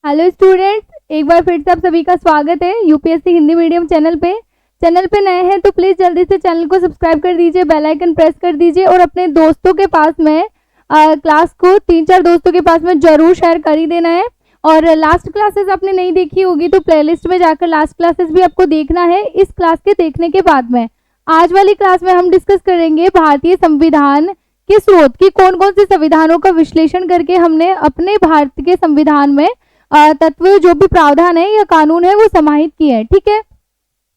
Hello students, एक बार फिर से आप सभी का स्वागत है यूपीएससी हिंदी मीडियम चैनल पे। चैनल पे नए हैं तो प्लीज़ जल्दी से चैनल को सब्सक्राइब कर दीजिए, बेल आइकन प्रेस कर दीजिए और अपने दोस्तों के पास में क्लास को 3-4 दोस्तों के पास में ज़रूर शेयर कर ही देना है। और लास्ट क्लासेस आपने नहीं देखी होगी तो प्लेलिस्ट में जाकर लास्ट क्लासेस भी आपको देखना है। इस क्लास के देखने के बाद में आज वाली क्लास में हम डिस्कस करेंगे भारतीय संविधान के स्रोत की, कौन कौन से संविधानों का विश्लेषण करके हमने अपने भारत के संविधान में तत्व जो भी प्रावधान है या कानून है वो समाहित किए हैं। ठीक है,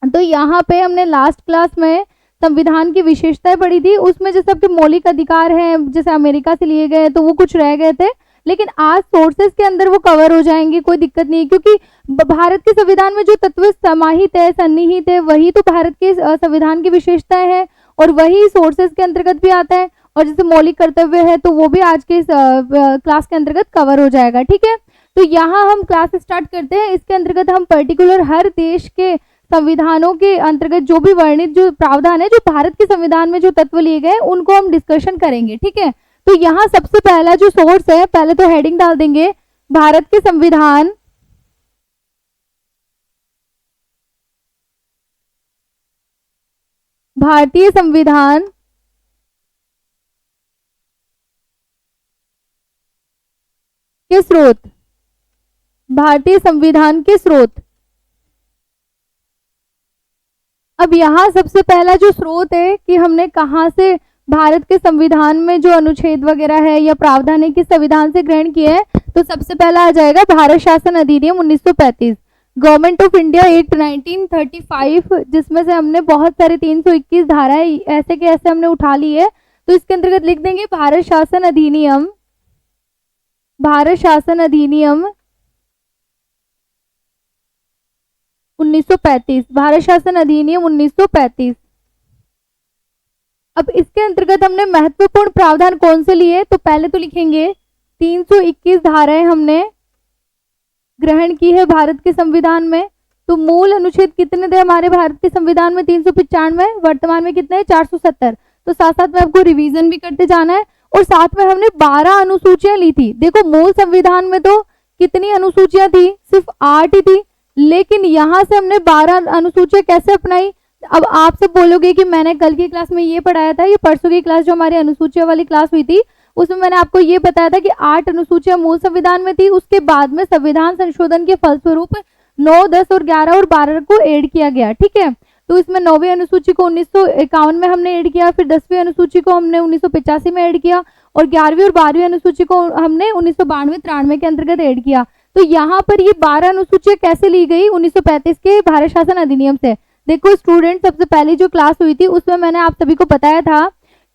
तो यहाँ पे हमने लास्ट क्लास में संविधान की विशेषताएं पढ़ी थी। उसमें जैसे आपके मौलिक अधिकार हैं, जैसे अमेरिका से लिए गए तो वो कुछ रह गए थे, लेकिन आज सोर्सेस के अंदर वो कवर हो जाएंगे, कोई दिक्कत नहीं है, क्योंकि भारत के संविधान में जो तत्व समाहित है, सन्निहित है, वही तो भारत के संविधान की विशेषताएं हैं और वही सोर्सेस के अंतर्गत भी आता है। और जैसे मौलिक कर्तव्य है तो वो भी आज के क्लास के अंतर्गत कवर हो जाएगा। ठीक है, तो यहाँ हम क्लास स्टार्ट करते हैं। इसके अंतर्गत हम पर्टिकुलर हर देश के संविधानों के अंतर्गत जो भी वर्णित जो प्रावधान है, जो भारत के संविधान में जो तत्व लिए गए उनको हम डिस्कशन करेंगे। ठीक है, तो यहाँ सबसे पहला जो सोर्स है, पहले तो हेडिंग डाल देंगे भारत के संविधान भारतीय संविधान के स्रोत, भारतीय संविधान के स्रोत। अब यहाँ सबसे पहला जो स्रोत है कि हमने कहाँ से भारत के संविधान में जो अनुच्छेद वगैरह है या प्रावधान है किस संविधान से ग्रहण किए हैं, तो सबसे पहला आ जाएगा भारत शासन अधिनियम 1935, गवर्नमेंट ऑफ इंडिया एक्ट 1935, जिसमें से हमने बहुत सारे 321 धाराएं ऐसे के ऐसे हमने उठा ली है। तो इसके अंतर्गत लिख देंगे भारत शासन अधिनियम, भारत शासन अधिनियम 1935, भारत शासन अधिनियम 1935। अब इसके अंतर्गत हमने महत्वपूर्ण प्रावधान कौन से लिए, तो पहले तो लिखेंगे 321 धाराएं हमने ग्रहण की है भारत के संविधान में। तो मूल अनुच्छेद कितने थे हमारे भारत के संविधान में? 395, वर्तमान में कितने हैं? 470। तो साथ साथ में आपको रिवीजन भी करते जाना है। और साथ में हमने 12 अनुसूचियां ली थी। देखो मूल संविधान में तो कितनी अनुसूचियां थी? सिर्फ 8 ही थी, लेकिन यहाँ से हमने 12 अनुसूचियां कैसे अपनाई? अब आप सब बोलोगे कि मैंने कल की क्लास में ये पढ़ाया था, ये परसों की क्लास जो हमारी अनुसूचियां वाली क्लास हुई थी उसमें मैंने आपको ये बताया था कि 8 अनुसूचियां मूल संविधान में थी, उसके बाद में संविधान संशोधन के फलस्वरूप 9, 10 और 11 और 12 को ऐड किया गया। ठीक है, तो इसमें 9वीं अनुसूची को 1951 में हमने ऐड किया, फिर 10वीं अनुसूची को हमने 1985 में ऐड किया और 11वीं और 12वीं अनुसूची को हमने 1992-93 के अंतर्गत ऐड किया। तो यहाँ पर ये 12 अनुसूचियां कैसे ली गई? 1935 के भारत शासन अधिनियम से। देखो स्टूडेंट, सबसे पहली जो क्लास हुई थी उसमें मैंने आप सभी को बताया था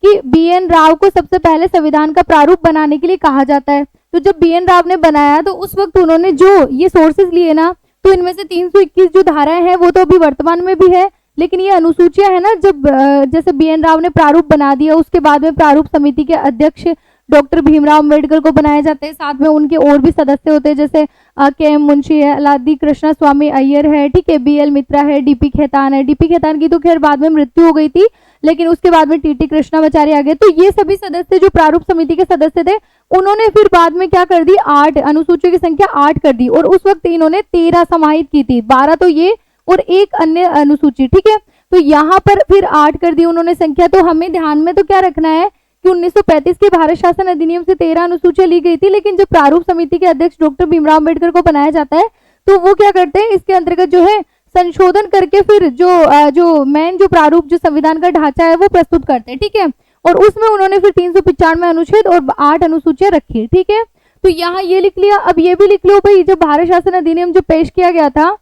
कि BN राव को सबसे पहले संविधान का प्रारूप बनाने के लिए कहा जाता है। तो जब BN राव ने बनाया तो उस वक्त उन्होंने जो ये सोर्सेज लिए ना, तो इनमें से 321 जो धाराएं हैं वो तो अभी वर्तमान में भी है, लेकिन ये अनुसूचियां है ना, जब जैसे BN राव ने प्रारूप बना दिया उसके बाद में प्रारूप समिति के अध्यक्ष डॉक्टर भीमराव अम्बेडकर को बनाए जाते हैं। साथ में उनके और भी सदस्य होते हैं, जैसे KM मुंशी है, अलादी कृष्णा स्वामी अय्यर है, ठीक है, BL मित्रा है, DP खेतान है। DP खेतान की तो खैर बाद में मृत्यु हो गई थी, लेकिन उसके बाद में TT कृष्णाचार्य आ गए। तो ये सभी सदस्य जो प्रारूप समिति के सदस्य थे उन्होंने फिर बाद में क्या कर दी? 8 अनुसूचियों की संख्या 8 कर दी और उस वक्त इन्होंने 13 समाहित की थी, 12 तो ये और एक अन्य अनुसूची। ठीक है, तो यहाँ पर फिर 8 कर दी उन्होंने संख्या। तो हमें ध्यान में तो क्या रखना है कि 1935 के भारत शासन अधिनियम से 13 अनुसूचियां ली गई थी, लेकिन जब प्रारूप समिति के अध्यक्ष डॉक्टर भीमराव अम्बेडकर को बनाया जाता है तो वो क्या करते हैं, इसके अंतर्गत जो है संशोधन करके फिर जो मेन जो प्रारूप जो संविधान का ढांचा है वो प्रस्तुत करते हैं। ठीक है, और उसमें उन्होंने फिर 395 अनुच्छेद और 8 अनुसूचियां रखी। ठीक है, तो यहाँ ये लिख लिया। अब ये भी लिख लो भाई, जब भारत शासन अधिनियम जो पेश किया गया था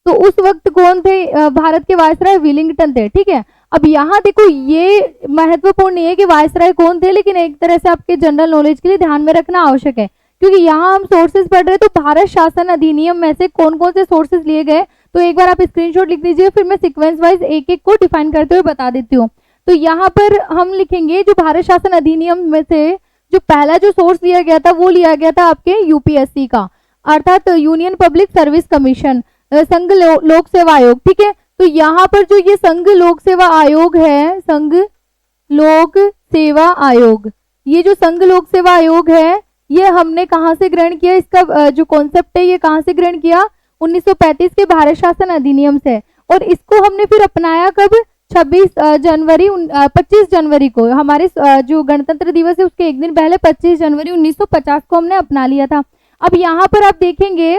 तो उस वक्त कौन थे? भारत के वायसराय विलिंगटन थे। ठीक है, अब यहाँ देखो ये महत्वपूर्ण नहीं है कि वायसराय कौन थे, लेकिन एक तरह से आपके जनरल नॉलेज के लिए ध्यान में रखना आवश्यक है, क्योंकि यहाँ हम सोर्सेज पढ़ रहे हैं। तो भारत शासन अधिनियम में से कौन कौन से सोर्सेज लिए गए, तो एक बार आप स्क्रीनशॉट लिख लीजिए, फिर मैं सीक्वेंस वाइज एक एक को डिफाइन करते हुए बता देती हूँ। तो यहाँ पर हम लिखेंगे जो भारत शासन अधिनियम में से जो पहला जो सोर्स लिया गया था वो लिया गया था आपके UPSC का, अर्थात यूनियन पब्लिक सर्विस कमीशन, संघ लोक सेवा आयोग। ठीक है, तो यहाँ पर जो ये संघ लोक सेवा आयोग है, संघ लोक सेवा आयोग, ये जो संघ लोक सेवा आयोग है ये हमने कहाँ से ग्रहण किया, इसका जो कॉन्सेप्ट है ये कहाँ से ग्रहण किया, 1935 के भारत शासन अधिनियम से। और इसको हमने फिर अपनाया कब, 25 जनवरी को, हमारे जो गणतंत्र दिवस है उसके एक दिन पहले 25 जनवरी 1950 को हमने अपना लिया था। अब यहाँ पर आप देखेंगे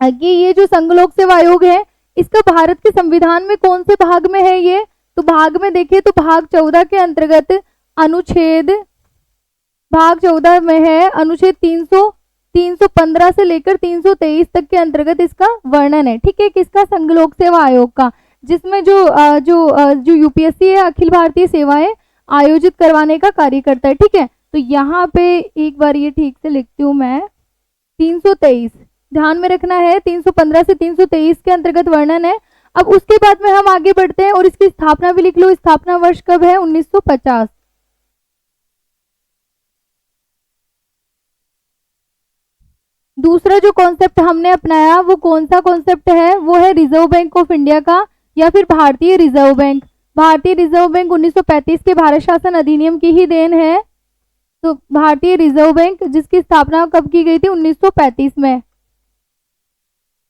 कि ये जो संघ लोक सेवा आयोग है इसका भारत के संविधान में कौन से भाग में है ये, तो भाग में देखिए तो भाग 14 के अंतर्गत अनुच्छेद, भाग 14 में है अनुच्छेद 315 से लेकर 323 तक के अंतर्गत इसका वर्णन है। ठीक है, किसका, संघ लोक सेवा आयोग का, जिसमें जो यूपीएससी है, अखिल भारतीय सेवाएं आयोजित करवाने का कार्य करता है। ठीक है, तो यहाँ पे एक बार ये ठीक से लिखती हूँ मैं, 323 ध्यान में रखना है, 315 से 323 के अंतर्गत वर्णन है। अब उसके बाद में हम आगे बढ़ते हैं और इसकी स्थापना भी लिख लो, स्थापना वर्ष कब है, 1950। दूसरा जो कॉन्सेप्ट हमने अपनाया वो कौन सा कॉन्सेप्ट है, वो है रिजर्व बैंक ऑफ इंडिया का या फिर भारतीय रिजर्व बैंक। भारतीय रिजर्व बैंक 1935 के भारत शासन अधिनियम की ही देन है। तो भारतीय रिजर्व बैंक जिसकी स्थापना कब की गई थी, 1935 में।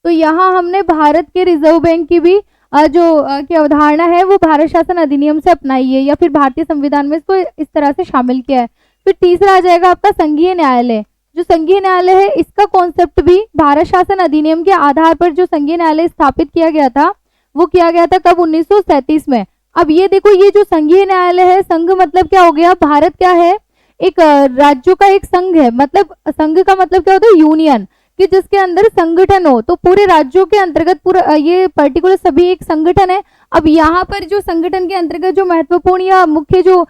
तो यहाँ हमने भारत के रिजर्व बैंक की भी की अवधारणा है वो भारत शासन अधिनियम से अपनाई है या फिर भारतीय संविधान में इसको इस तरह से शामिल किया है। फिर तीसरा आ जाएगा आपका संघीय न्यायालय। जो संघीय न्यायालय है इसका कॉन्सेप्ट भी भारत शासन अधिनियम के आधार पर जो संघीय न्यायालय स्थापित किया गया था वो किया गया था कब, 1937 में। अब ये देखो, ये जो संघीय न्यायालय है, संघ मतलब क्या हो गया, भारत क्या है, एक राज्यों का एक संघ है। मतलब संघ का मतलब क्या होता है, यूनियन, कि जिसके अंदर संगठन हो। तो पूरे राज्यों के अंतर्गत पूरा ये पर्टिकुलर सभी एक संगठन है। अब यहाँ पर जो संगठन के अंतर्गत जो महत्वपूर्ण या मुख्य जो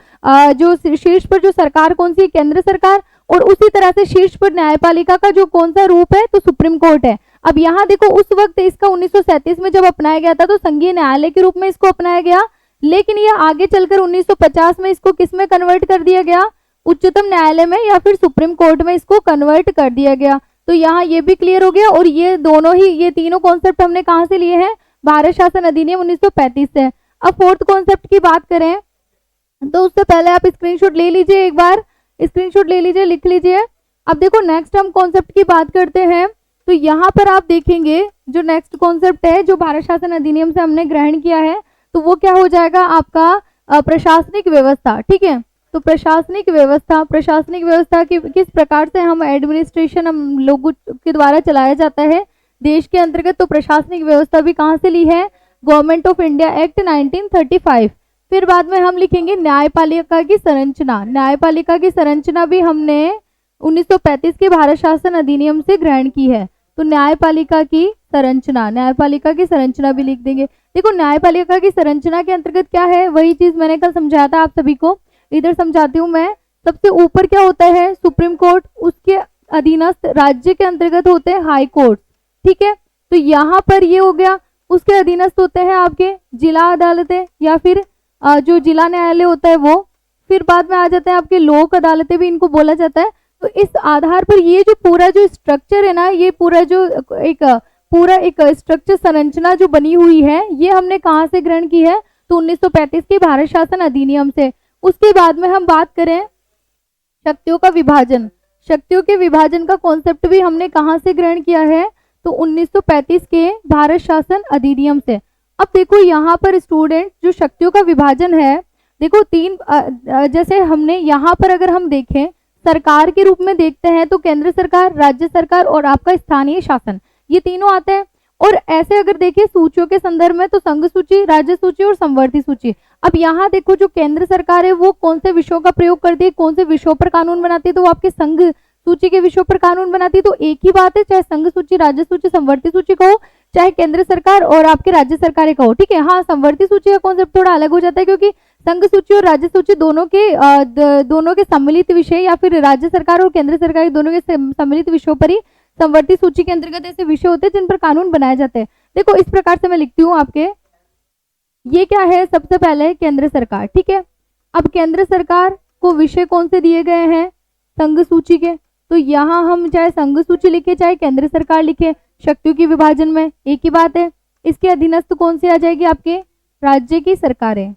शीर्ष पर जो सरकार कौन सी, केंद्र सरकार, और उसी तरह से शीर्ष पर न्यायपालिका का जो कौन सा रूप है, तो सुप्रीम कोर्ट है। अब यहाँ देखो, उस वक्त इसका 1937 में जब अपनाया गया था तो संघीय न्यायालय के रूप में इसको अपनाया गया, लेकिन ये आगे चलकर 1950 में इसको किस में कन्वर्ट कर दिया गया, उच्चतम न्यायालय में या फिर सुप्रीम कोर्ट में इसको कन्वर्ट कर दिया गया। तो यहाँ ये भी क्लियर हो गया। और ये दोनों ही, ये तीनों कॉन्सेप्ट हमने कहाँ से लिए हैं, भारत शासन अधिनियम 1935 से। अब फोर्थ कॉन्सेप्ट की बात करें तो उससे पहले आप स्क्रीनशॉट ले लीजिए, एक बार स्क्रीनशॉट ले लीजिए, लिख लीजिए। अब देखो नेक्स्ट हम कॉन्सेप्ट की बात करते हैं। तो यहाँ पर आप देखेंगे जो नेक्स्ट कॉन्सेप्ट है जो भारत शासन अधिनियम से हमने ग्रहण किया है, तो वो क्या हो जाएगा आपका प्रशासनिक व्यवस्था। ठीक है, तो प्रशासनिक व्यवस्था की किस प्रकार से हम एडमिनिस्ट्रेशन हम लोगों के द्वारा चलाया जाता है देश के अंतर्गत। तो प्रशासनिक व्यवस्था भी कहाँ से ली है, गवर्नमेंट ऑफ इंडिया एक्ट 1935। फिर बाद में हम लिखेंगे न्यायपालिका की संरचना। न्यायपालिका की संरचना भी हमने 1935 के भारत शासन अधिनियम से ग्रहण की है। तो न्यायपालिका की संरचना भी लिख देंगे। देखो न्यायपालिका की संरचना के अंतर्गत क्या है, वही चीज मैंने कल समझाया था आप सभी को, इधर समझाती हूँ मैं। सबसे ऊपर क्या होता है, सुप्रीम कोर्ट, उसके अधीनस्थ राज्य के अंतर्गत होते हैं हाई कोर्ट। ठीक है, तो यहाँ पर ये हो गया। उसके अधीनस्थ होते हैं आपके जिला अदालतें या फिर जो जिला न्यायालय होता है वो। फिर बाद में आ जाते हैं आपके लोक अदालतें भी इनको बोला जाता है। तो इस आधार पर ये जो पूरा जो स्ट्रक्चर है ना, ये पूरा जो एक स्ट्रक्चर संरचना जो बनी हुई है, ये हमने कहाँ से ग्रहण की है, तो 1935 के भारत शासन अधिनियम से। उसके बाद में हम बात करें शक्तियों का विभाजन। शक्तियों के विभाजन का कॉन्सेप्ट भी हमने कहाँ से ग्रहण किया है, तो 1935 के भारत शासन अधिनियम से। अब देखो यहाँ पर स्टूडेंट जो शक्तियों का विभाजन है, देखो तीन जैसे हमने यहाँ पर अगर हम देखें सरकार के रूप में देखते हैं तो केंद्र सरकार, राज्य सरकार और आपका स्थानीय शासन, ये तीनों आते हैं। और ऐसे अगर देखिए सूचियों के संदर्भ में तो संघ सूची, राज्य सूची और समवर्ती सूची। अब यहाँ देखो जो केंद्र सरकार है वो कौन से विषयों का प्रयोग करती है, कौन से विषयों पर कानून बनाती है, तो वो आपके संघ सूची के विषयों पर कानून बनाती है। तो एक ही बात है, चाहे संघ सूची, राज्य सूची, समवर्ती सूची कहो, चाहे केंद्र सरकार और आपके राज्य सरकारें कहो। ठीक है, हाँ समवर्ती सूची का कॉन्सेप्ट थोड़ा अलग हो जाता है क्योंकि संघ सूची और राज्य सूची दोनों के सम्मिलित विषय या फिर राज्य सरकार और केंद्र सरकार दोनों के सम्मिलित विषयों पर ही समवर्ती सूची के अंतर्गत ऐसे विषय होते हैं जिन पर कानून बनाए जाते हैं। देखो इस प्रकार से मैं लिखती हूँ आपके, ये क्या है, सबसे पहले केंद्र सरकार। ठीक है, अब केंद्र सरकार को विषय कौन से दिए गए हैं, संघ सूची के। तो यहाँ हम चाहे संघ सूची लिखे चाहे केंद्र सरकार लिखे, शक्तियों के विभाजन में एक ही बात है। इसके अधीनस्थ कौन सी आ जाएगी, आपके राज्य की सरकारें।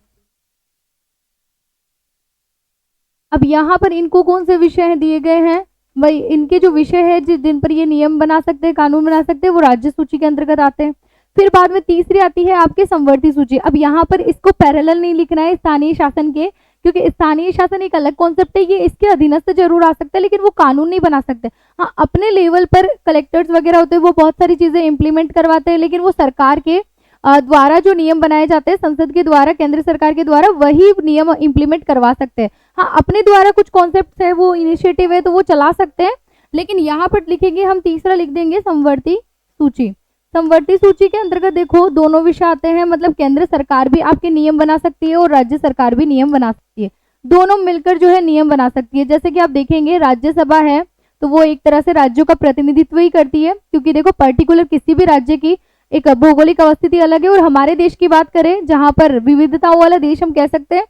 अब यहाँ पर इनको कौन से विषय दिए गए हैं, वही इनके जो विषय है जिन पर ये नियम बना सकते हैं, कानून बना सकते हैं, वो राज्य सूची के अंतर्गत आते हैं। फिर बाद में तीसरी आती है आपके समवर्ती सूची। अब यहाँ पर इसको पैरेलल नहीं लिखना है स्थानीय शासन के, क्योंकि स्थानीय शासन एक अलग कॉन्सेप्ट है, ये इसके अधीनस्थ जरूर आ सकता है लेकिन वो कानून नहीं बना सकते। हाँ, अपने लेवल पर कलेक्टर्स वगैरह होते हैं, वो बहुत सारी चीजें इंप्लीमेंट करवाते हैं, लेकिन वो सरकार के द्वारा जो नियम बनाए जाते हैं संसद के द्वारा, केंद्र सरकार के द्वारा, वही नियम इंप्लीमेंट करवा सकते हैं। हाँ, अपने द्वारा कुछ कॉन्सेप्ट है, वो इनिशिएटिव है, तो वो चला सकते हैं। लेकिन यहाँ पर लिखेंगे हम, तीसरा लिख देंगे समवर्ती सूची। समवर्ती सूची के अंतर्गत देखो दोनों विषय आते हैं, मतलब केंद्र सरकार भी आपके नियम बना सकती है और राज्य सरकार भी नियम बना सकती है, दोनों मिलकर जो है नियम बना सकती है। जैसे कि आप देखेंगे राज्यसभा है तो वो एक तरह से राज्यों का प्रतिनिधित्व ही करती है, क्योंकि देखो पर्टिकुलर किसी भी राज्य की एक भौगोलिक अवस्थिति अलग है। और हमारे देश की बात करें जहां पर विविधताओं वाला देश हम कह सकते हैं,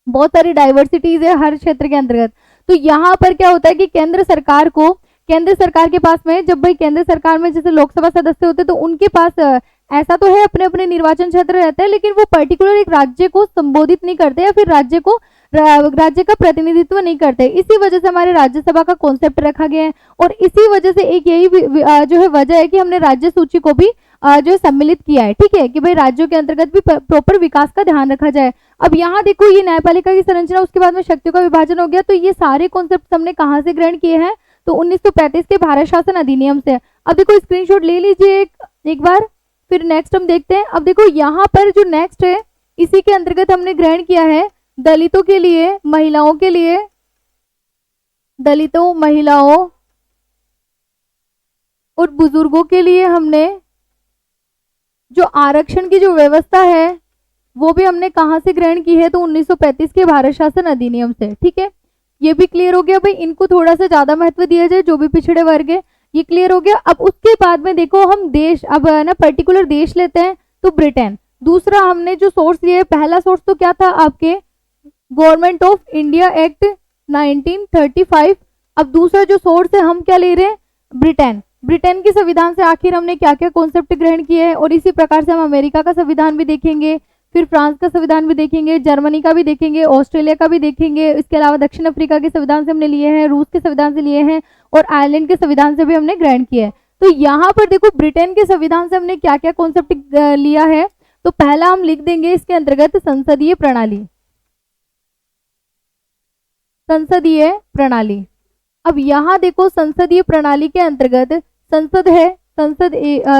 बहुत सारी डाइवर्सिटीज है हर क्षेत्र के अंतर्गत, तो यहाँ पर क्या होता है कि केंद्र सरकार के पास में, जब भाई केंद्र सरकार में जैसे लोकसभा सदस्य होते हैं तो उनके पास ऐसा तो है अपने अपने निर्वाचन क्षेत्र रहते हैं, लेकिन वो पर्टिकुलर एक राज्य को संबोधित नहीं करते या फिर राज्य का प्रतिनिधित्व नहीं करते। इसी वजह से हमारे राज्यसभा का कॉन्सेप्ट रखा गया है और इसी वजह से एक यही जो है वजह है कि हमने राज्य सूची को भी जो है सम्मिलित किया है, ठीक है, कि भाई राज्यों के अंतर्गत भी प्रॉपर विकास का ध्यान रखा जाए। अब यहाँ देखो ये न्यायपालिका की संरचना, उसके बाद में शक्तियों का विभाजन हो गया, तो ये सारे कॉन्सेप्ट हमने कहाँ से ग्रहण किए हैं, तो 1935 के भारत शासन अधिनियम से। अब देखो स्क्रीनशॉट ले लीजिए एक बार, फिर नेक्स्ट हम देखते हैं। अब देखो यहाँ पर जो नेक्स्ट है इसी के अंतर्गत हमने ग्रहण किया है दलितों के लिए, महिलाओं के लिए, दलितों, महिलाओं और बुजुर्गों के लिए हमने जो आरक्षण की जो व्यवस्था है वो भी हमने कहां से ग्रहण की है, तो 1935 के भारत शासन अधिनियम से, ठीक है। ये भी क्लियर हो गया भाई, इनको थोड़ा सा ज्यादा महत्व दिया जाए जो भी पिछड़े वर्ग है, ये क्लियर हो गया। अब उसके बाद में देखो हम देश, अब ना पर्टिकुलर देश लेते हैं तो ब्रिटेन। दूसरा हमने जो सोर्स लिया है, पहला सोर्स तो क्या था आपके गवर्नमेंट ऑफ इंडिया एक्ट 1935। अब दूसरा जो सोर्स है हम क्या ले रहे हैं, ब्रिटेन के संविधान से आखिर हमने क्या क्या कॉन्सेप्ट ग्रहण किए हैं, और इसी प्रकार से हम अमेरिका का संविधान भी देखेंगे, फिर फ्रांस का संविधान भी देखेंगे, जर्मनी का भी देखेंगे, ऑस्ट्रेलिया का भी देखेंगे, इसके अलावा दक्षिण अफ्रीका के संविधान से हमने लिए हैं, रूस के संविधान से लिए हैं और आयरलैंड के संविधान से भी हमने ग्रहण किया है। तो यहाँ पर देखो ब्रिटेन के संविधान से हमने क्या क्या कॉन्सेप्ट लिया है, तो पहला हम लिख देंगे इसके अंतर्गत संसदीय प्रणाली, संसदीय प्रणाली। अब यहाँ देखो संसदीय प्रणाली के अंतर्गत संसद है,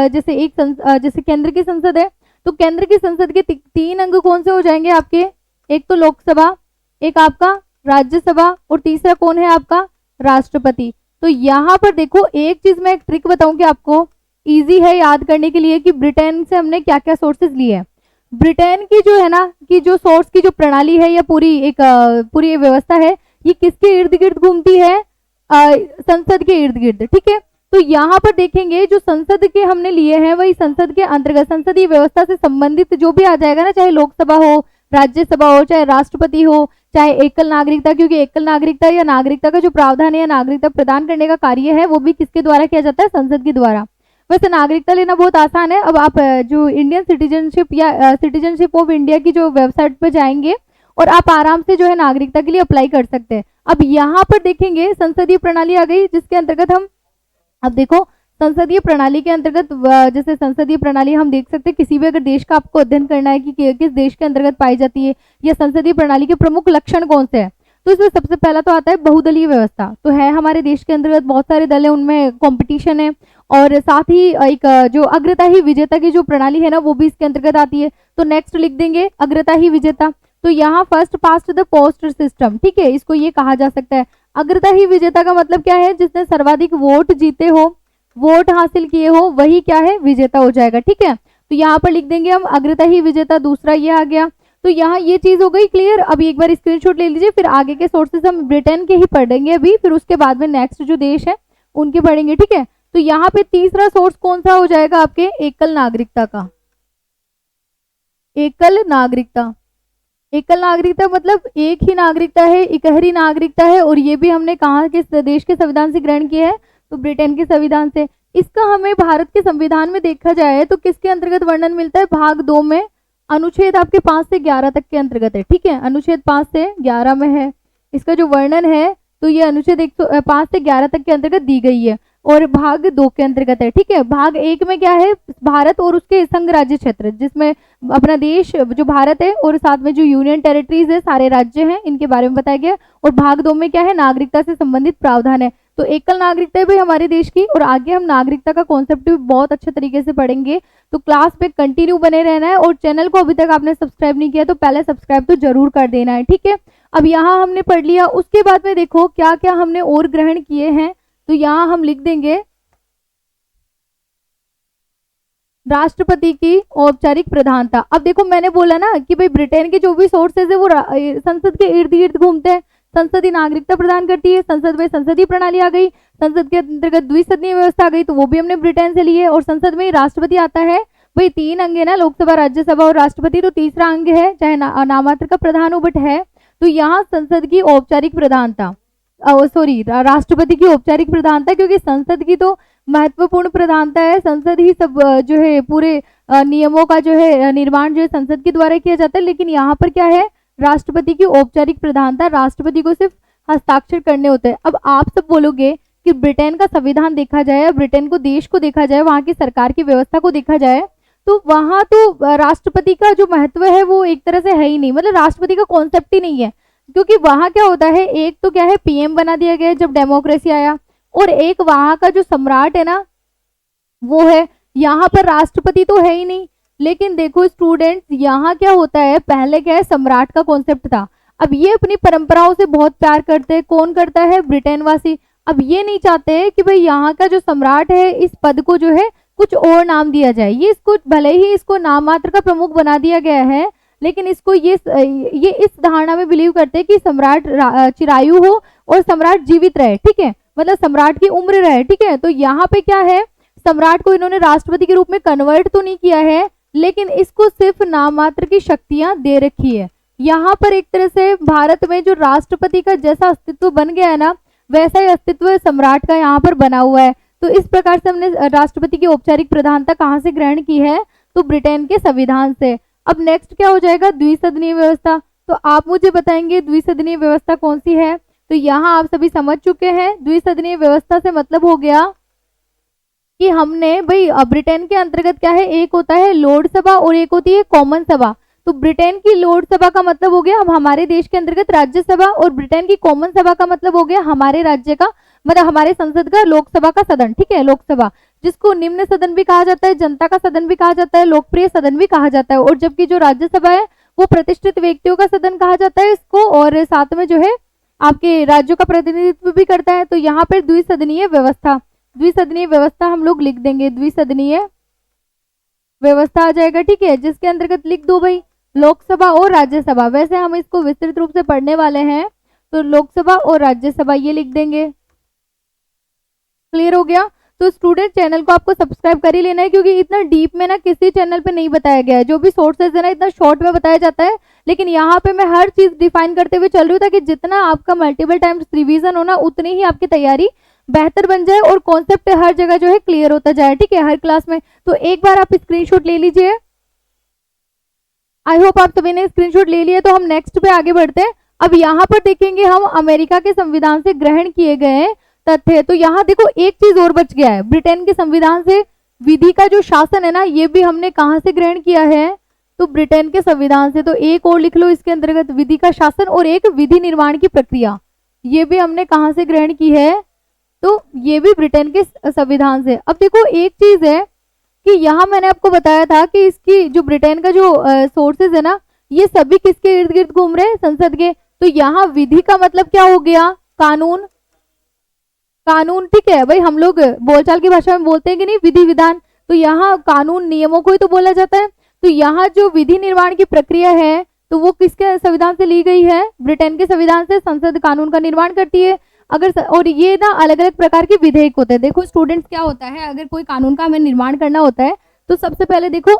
जैसे केंद्र की संसद है, तो केंद्र की संसद के तीन अंग कौन से हो जाएंगे आपके, एक तो लोकसभा, एक आपका राज्यसभा और तीसरा कौन है आपका राष्ट्रपति। तो यहाँ पर देखो एक चीज मैं एक ट्रिक बताऊंगी आपको, इजी है याद करने के लिए, कि ब्रिटेन से हमने क्या क्या सोर्सेज लिए हैं। ब्रिटेन की जो है ना कि जो सोर्स की जो प्रणाली है या पूरी व्यवस्था है, ये किसके इर्द गिर्द घूमती है, संसद के इर्द गिर्द, ठीक है। तो यहाँ पर देखेंगे जो संसद के हमने लिए हैं वही संसद के अंतर्गत संसदीय व्यवस्था से संबंधित जो भी आ जाएगा ना, चाहे लोकसभा हो, राज्यसभा हो, चाहे राष्ट्रपति हो, चाहे एकल नागरिकता, क्योंकि एकल नागरिकता या नागरिकता का जो प्रावधान है या नागरिकता प्रदान करने का कार्य है वो भी किसके द्वारा किया जाता है, संसद के द्वारा। वैसे नागरिकता लेना बहुत आसान है, अब आप जो इंडियन सिटीजनशिप या सिटीजनशिप ऑफ इंडिया की जो वेबसाइट पर जाएंगे और आप आराम से जो है नागरिकता के लिए अप्लाई कर सकते हैं। अब यहाँ पर देखेंगे संसदीय प्रणाली आ गई, जिसके अंतर्गत हम, अब देखो संसदीय प्रणाली के अंतर्गत, जैसे संसदीय प्रणाली हम देख सकते हैं, किसी भी अगर देश का आपको अध्ययन करना है कि किस देश के अंतर्गत पाई जाती है या संसदीय प्रणाली के प्रमुख लक्षण कौन से हैं, तो इसमें सबसे पहला तो आता है बहुदलीय व्यवस्था। तो है हमारे देश के अंतर्गत बहुत सारे दल है, उनमें कंपटीशन है, और साथ ही एक जो अग्रता ही विजेता की जो प्रणाली है ना वो भी इसके अंतर्गत आती है। तो नेक्स्ट लिख देंगे अग्रता ही विजेता। तो यहाँ first past the post system, ठीक है, इसको ये कहा जा सकता है। अग्रता ही विजेता का मतलब क्या है, जिसने सर्वाधिक वोट जीते हो, वोट हासिल किए हो, वही क्या है, विजेता हो जाएगा, ठीक है। तो यहाँ पर लिख देंगे हम अग्रता ही विजेता। दूसरा ये आ गया, तो यहाँ ये चीज हो गई क्लियर। अभी एक बार स्क्रीनशॉट ले लीजिए, फिर आगे के सोर्सेस हम ब्रिटेन के ही पढ़ेंगे अभी, फिर उसके बाद में नेक्स्ट जो देश है उनके पढ़ेंगे, ठीक है। तो यहाँ पे तीसरा सोर्स कौन सा हो जाएगा आपके, एकल नागरिकता का। एकल नागरिकता, एकल नागरिकता मतलब एक ही नागरिकता है, इकहरी नागरिकता है, और ये भी हमने कहाँ किस देश के संविधान से ग्रहण किया है, तो ब्रिटेन के संविधान से। इसका हमें भारत के संविधान में देखा जाए तो किसके अंतर्गत वर्णन मिलता है, भाग 2 में अनुच्छेद आपके 5 से 11 तक के अंतर्गत है, ठीक है। अनुच्छेद 5 से 11 में है इसका जो वर्णन है, तो ये अनुच्छेद 105 से 11 तक के अंतर्गत दी गई है और भाग 2 के अंतर्गत है। ठीक है, भाग 1 में क्या है, भारत और उसके संघ राज्य क्षेत्र, जिसमें अपना देश जो भारत है और साथ में जो यूनियन टेरिटरीज है, सारे राज्य हैं, इनके बारे में बताया गया। और भाग 2 में क्या है, नागरिकता से संबंधित प्रावधान है। तो एकल नागरिकता है भाई हमारे देश की, और आगे हम नागरिकता का कॉन्सेप्ट भी बहुत अच्छे तरीके से पढ़ेंगे। तो क्लास पे कंटिन्यू बने रहना है, और चैनल को अभी तक आपने सब्सक्राइब नहीं किया तो पहले सब्सक्राइब तो जरूर कर देना है। ठीक है, अब यहाँ हमने पढ़ लिया, उसके बाद में देखो क्या क्या हमने और ग्रहण किए हैं। तो यहाँ हम लिख देंगे राष्ट्रपति की औपचारिक प्रधानता। अब देखो मैंने बोला ना कि भाई ब्रिटेन के जो भी सोर्सेज है वो संसद के इर्द गिर्द घूमते हैं। संसद ही नागरिकता प्रदान करती है, संसद में संसदीय प्रणाली आ गई, संसद के अंतर्गत द्विसदनीय व्यवस्था आ गई, तो वो भी हमने ब्रिटेन से ली है। और संसद में राष्ट्रपति आता है, भाई 3 अंग है ना, लोकसभा, राज्यसभा और राष्ट्रपति, तो तीसरा अंग है, चाहे नामात्र का प्रधान हो बट है। तो यहाँ संसद की औपचारिक प्रधानता, राष्ट्रपति की औपचारिक प्रधानता, क्योंकि संसद की तो महत्वपूर्ण प्रधानता है, संसद ही सब जो है पूरे नियमों का जो है निर्माण जो है संसद के द्वारा किया जाता है। लेकिन यहाँ पर क्या है, राष्ट्रपति की औपचारिक प्रधानता, राष्ट्रपति को सिर्फ हस्ताक्षर करने होते हैं। अब आप सब बोलोगे कि ब्रिटेन का संविधान देखा जाए, ब्रिटेन को देश को देखा जाए, वहां की सरकार की व्यवस्था को देखा जाए, तो वहां तो राष्ट्रपति का जो महत्व है वो एक तरह से है ही नहीं, मतलब राष्ट्रपति का कॉन्सेप्ट ही नहीं है। क्योंकि वहां क्या होता है, एक तो क्या है पीएम बना दिया गया जब डेमोक्रेसी आया, और एक वहां का जो सम्राट है ना वो है, यहाँ पर राष्ट्रपति तो है ही नहीं। लेकिन देखो स्टूडेंट्स, यहाँ क्या होता है, पहले क्या है सम्राट का कॉन्सेप्ट था। अब ये अपनी परंपराओं से बहुत प्यार करते हैं, कौन करता है, ब्रिटेन वासी। अब ये नहीं चाहते कि भाई यहाँ का जो सम्राट है इस पद को जो है कुछ और नाम दिया जाए, ये इसको भले ही इसको नाम मात्र का प्रमुख बना दिया गया है, लेकिन इसको ये इस धारणा में बिलीव करते हैं कि सम्राट चिरायु हो और सम्राट जीवित रहे। ठीक है, मतलब सम्राट की उम्र रहे। ठीक है, तो यहाँ पे क्या है, सम्राट को इन्होंने राष्ट्रपति के रूप में कन्वर्ट तो नहीं किया है, लेकिन इसको सिर्फ नाम मात्र की शक्तियां दे रखी है। यहाँ पर एक तरह से भारत में जो राष्ट्रपति का जैसा अस्तित्व बन गया है ना, वैसा ही अस्तित्व सम्राट का यहाँ पर बना हुआ है। तो इस प्रकार से हमने राष्ट्रपति की औपचारिक प्रधानता कहाँ से ग्रहण की है, तो ब्रिटेन के संविधान से। अब नेक्स्ट क्या हो जाएगा, द्विसदनीय व्यवस्था। तो आप मुझे बताएंगे द्विसदनीय व्यवस्था कौन सी है। तो यहाँ आप सभी समझ चुके हैं, द्विसदनीय व्यवस्था से मतलब हो गया कि हमने भाई ब्रिटेन के अंतर्गत क्या है, एक होता है लोड सभा और एक होती है कॉमन सभा। तो ब्रिटेन की लोड सभा का मतलब हो गया अब हमारे देश के अंतर्गत राज्यसभा, और ब्रिटेन की कॉमन सभा का मतलब हो गया हमारे राज्य का, मतलब हमारे संसद का लोकसभा का सदन। ठीक है, लोकसभा, जिसको निम्न सदन भी कहा जाता है, जनता का सदन भी कहा जाता है, लोकप्रिय सदन भी कहा जाता है। और जबकि जो राज्यसभा है वो प्रतिष्ठित व्यक्तियों का सदन कहा जाता है इसको, और साथ में जो है आपके राज्यों का प्रतिनिधित्व भी करता है। तो यहाँ पर द्विसदनीय व्यवस्था, द्विसदनीय व्यवस्था हम लोग लिख देंगे, द्विसदनीय व्यवस्था आ जाएगा। ठीक है, जिसके अंतर्गत लिख दो भाई लोकसभा और राज्यसभा। वैसे हम इसको विस्तृत रूप से पढ़ने वाले हैं, तो लोकसभा और राज्यसभा ये लिख देंगे। क्लियर हो गया। तो स्टूडेंट चैनल को आपको सब्सक्राइब कर ही लेना है, क्योंकि इतना डीप में ना किसी चैनल पे नहीं बताया गया है। जो भी सोर्सेज है ना इतना शॉर्ट में बताया जाता है, लेकिन यहाँ पे मैं हर चीज डिफाइन करते हुए चल रही हूँ, ताकि जितना आपका मल्टीपल टाइम्स रिवीजन हो ना उतनी ही आपकी तैयारी बेहतर बन जाए और कॉन्सेप्ट हर जगह जो है क्लियर होता जाए। ठीक है, हर क्लास में। तो एक बार आप स्क्रीनशॉट ले लीजिए। आई होप आप सभी ने स्क्रीनशॉट ले लिया। तो हम नेक्स्ट पे आगे बढ़ते हैं। अब यहाँ पर देखेंगे हम अमेरिका के संविधान से ग्रहण किए गए तथ्य। तो यहाँ देखो एक चीज और बच गया है, ब्रिटेन के संविधान से विधि का जो शासन है ना, ये भी हमने कहाँ से ग्रहण किया है, तो ब्रिटेन के संविधान से। तो एक और लिख लो इसके अंतर्गत, विधि का शासन और एक विधि निर्माण की प्रक्रिया, ये भी हमने कहाँ से ग्रहण की है, तो ये भी ब्रिटेन के संविधान से। अब देखो एक चीज है कि यहाँ मैंने आपको बताया था कि इसकी जो ब्रिटेन का जो सोर्सेज है ना, ये सभी किसके इर्द गिर्द घूम रहे हैं, संसद के। तो यहाँ विधि का मतलब क्या हो गया, कानून, कानून। ठीक है भाई, हम लोग बोलचाल की भाषा में बोलते हैं कि नहीं, विधि विधान। तो यहाँ कानून नियमों को ही तो बोला जाता है। तो यहाँ जो विधि निर्माण की प्रक्रिया है तो वो किसके संविधान से ली गई है, ब्रिटेन के संविधान से। संसद कानून का निर्माण करती है। और ये ना अलग अलग प्रकार के विधेयक होते हैं। देखो स्टूडेंट्स क्या होता है, अगर कोई कानून का हमें निर्माण करना होता है तो सबसे पहले देखो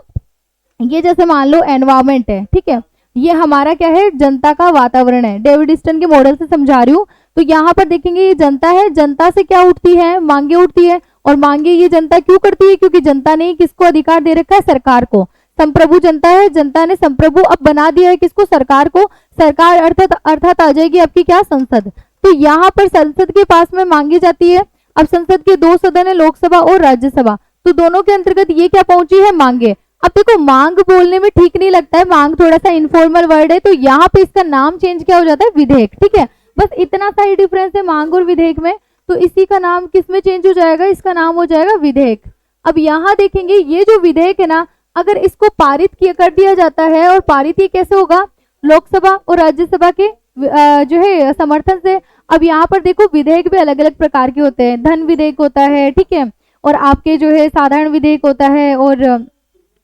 ये जैसे मान लो एनवायरमेंट है, ठीक है, ये हमारा क्या है, जनता का वातावरण है। डेविड ईस्टन के मॉडल से समझा रही हूँ। तो यहाँ पर देखेंगे ये जनता है, जनता से क्या उठती है, मांगे उठती है। और मांगे ये जनता क्यों करती है, क्योंकि जनता ने किसको अधिकार दे रखा है, सरकार को। संप्रभु जनता है, जनता ने संप्रभु अब बना दिया है किसको, सरकार को। सरकार अर्थात आ जाएगी आपकी क्या, संसद। तो यहाँ पर संसद के पास में मांगी जाती है। अब संसद के 2 सदन है, लोकसभा और राज्यसभा, तो दोनों के अंतर्गत ये क्या पहुंची है, मांगे। अब देखो मांग बोलने में ठीक नहीं लगता है, मांग थोड़ा सा इनफॉर्मल वर्ड है, तो यहाँ पे इसका नाम चेंज क्या हो जाता है, विधेयक। ठीक है, बस इतना सा ही डिफरेंस है मांग और विधेयक में। तो इसी का नाम किस में चेंज हो जाएगा, इसका नाम हो जाएगा विधेयक। अब यहाँ देखेंगे ये जो विधेयक है ना, अगर इसको पारित किया कर दिया जाता है, और पारित ये कैसे होगा, लोकसभा और राज्यसभा के जो है समर्थन से। अब यहाँ पर देखो विधेयक भी अलग अलग प्रकार के होते हैं, धन विधेयक होता है, ठीक है, और आपके जो है साधारण विधेयक होता है। और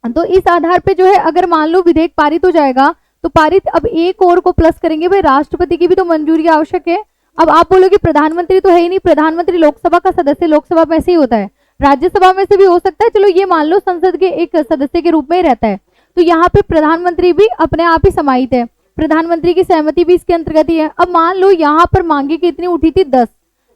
तो इस आधार पे जो है अगर मान लो विधेयक पारित हो जाएगा, तो पारित, अब एक और को प्लस करेंगे, भाई राष्ट्रपति की भी तो मंजूरी आवश्यक है। अब आप बोलोगे प्रधानमंत्री तो है ही नहीं, प्रधानमंत्री लोकसभा का सदस्य, लोकसभा में से ही होता है, राज्यसभा में से भी हो सकता है, चलो ये मान लो संसद के एक सदस्य के रूप में ही रहता है। तो यहाँ पे प्रधानमंत्री भी अपने आप ही समाहित है, प्रधानमंत्री की सहमति भी इसके अंतर्गत ही है। अब मान लो यहाँ पर मांगे कितनी उठी थी, 10,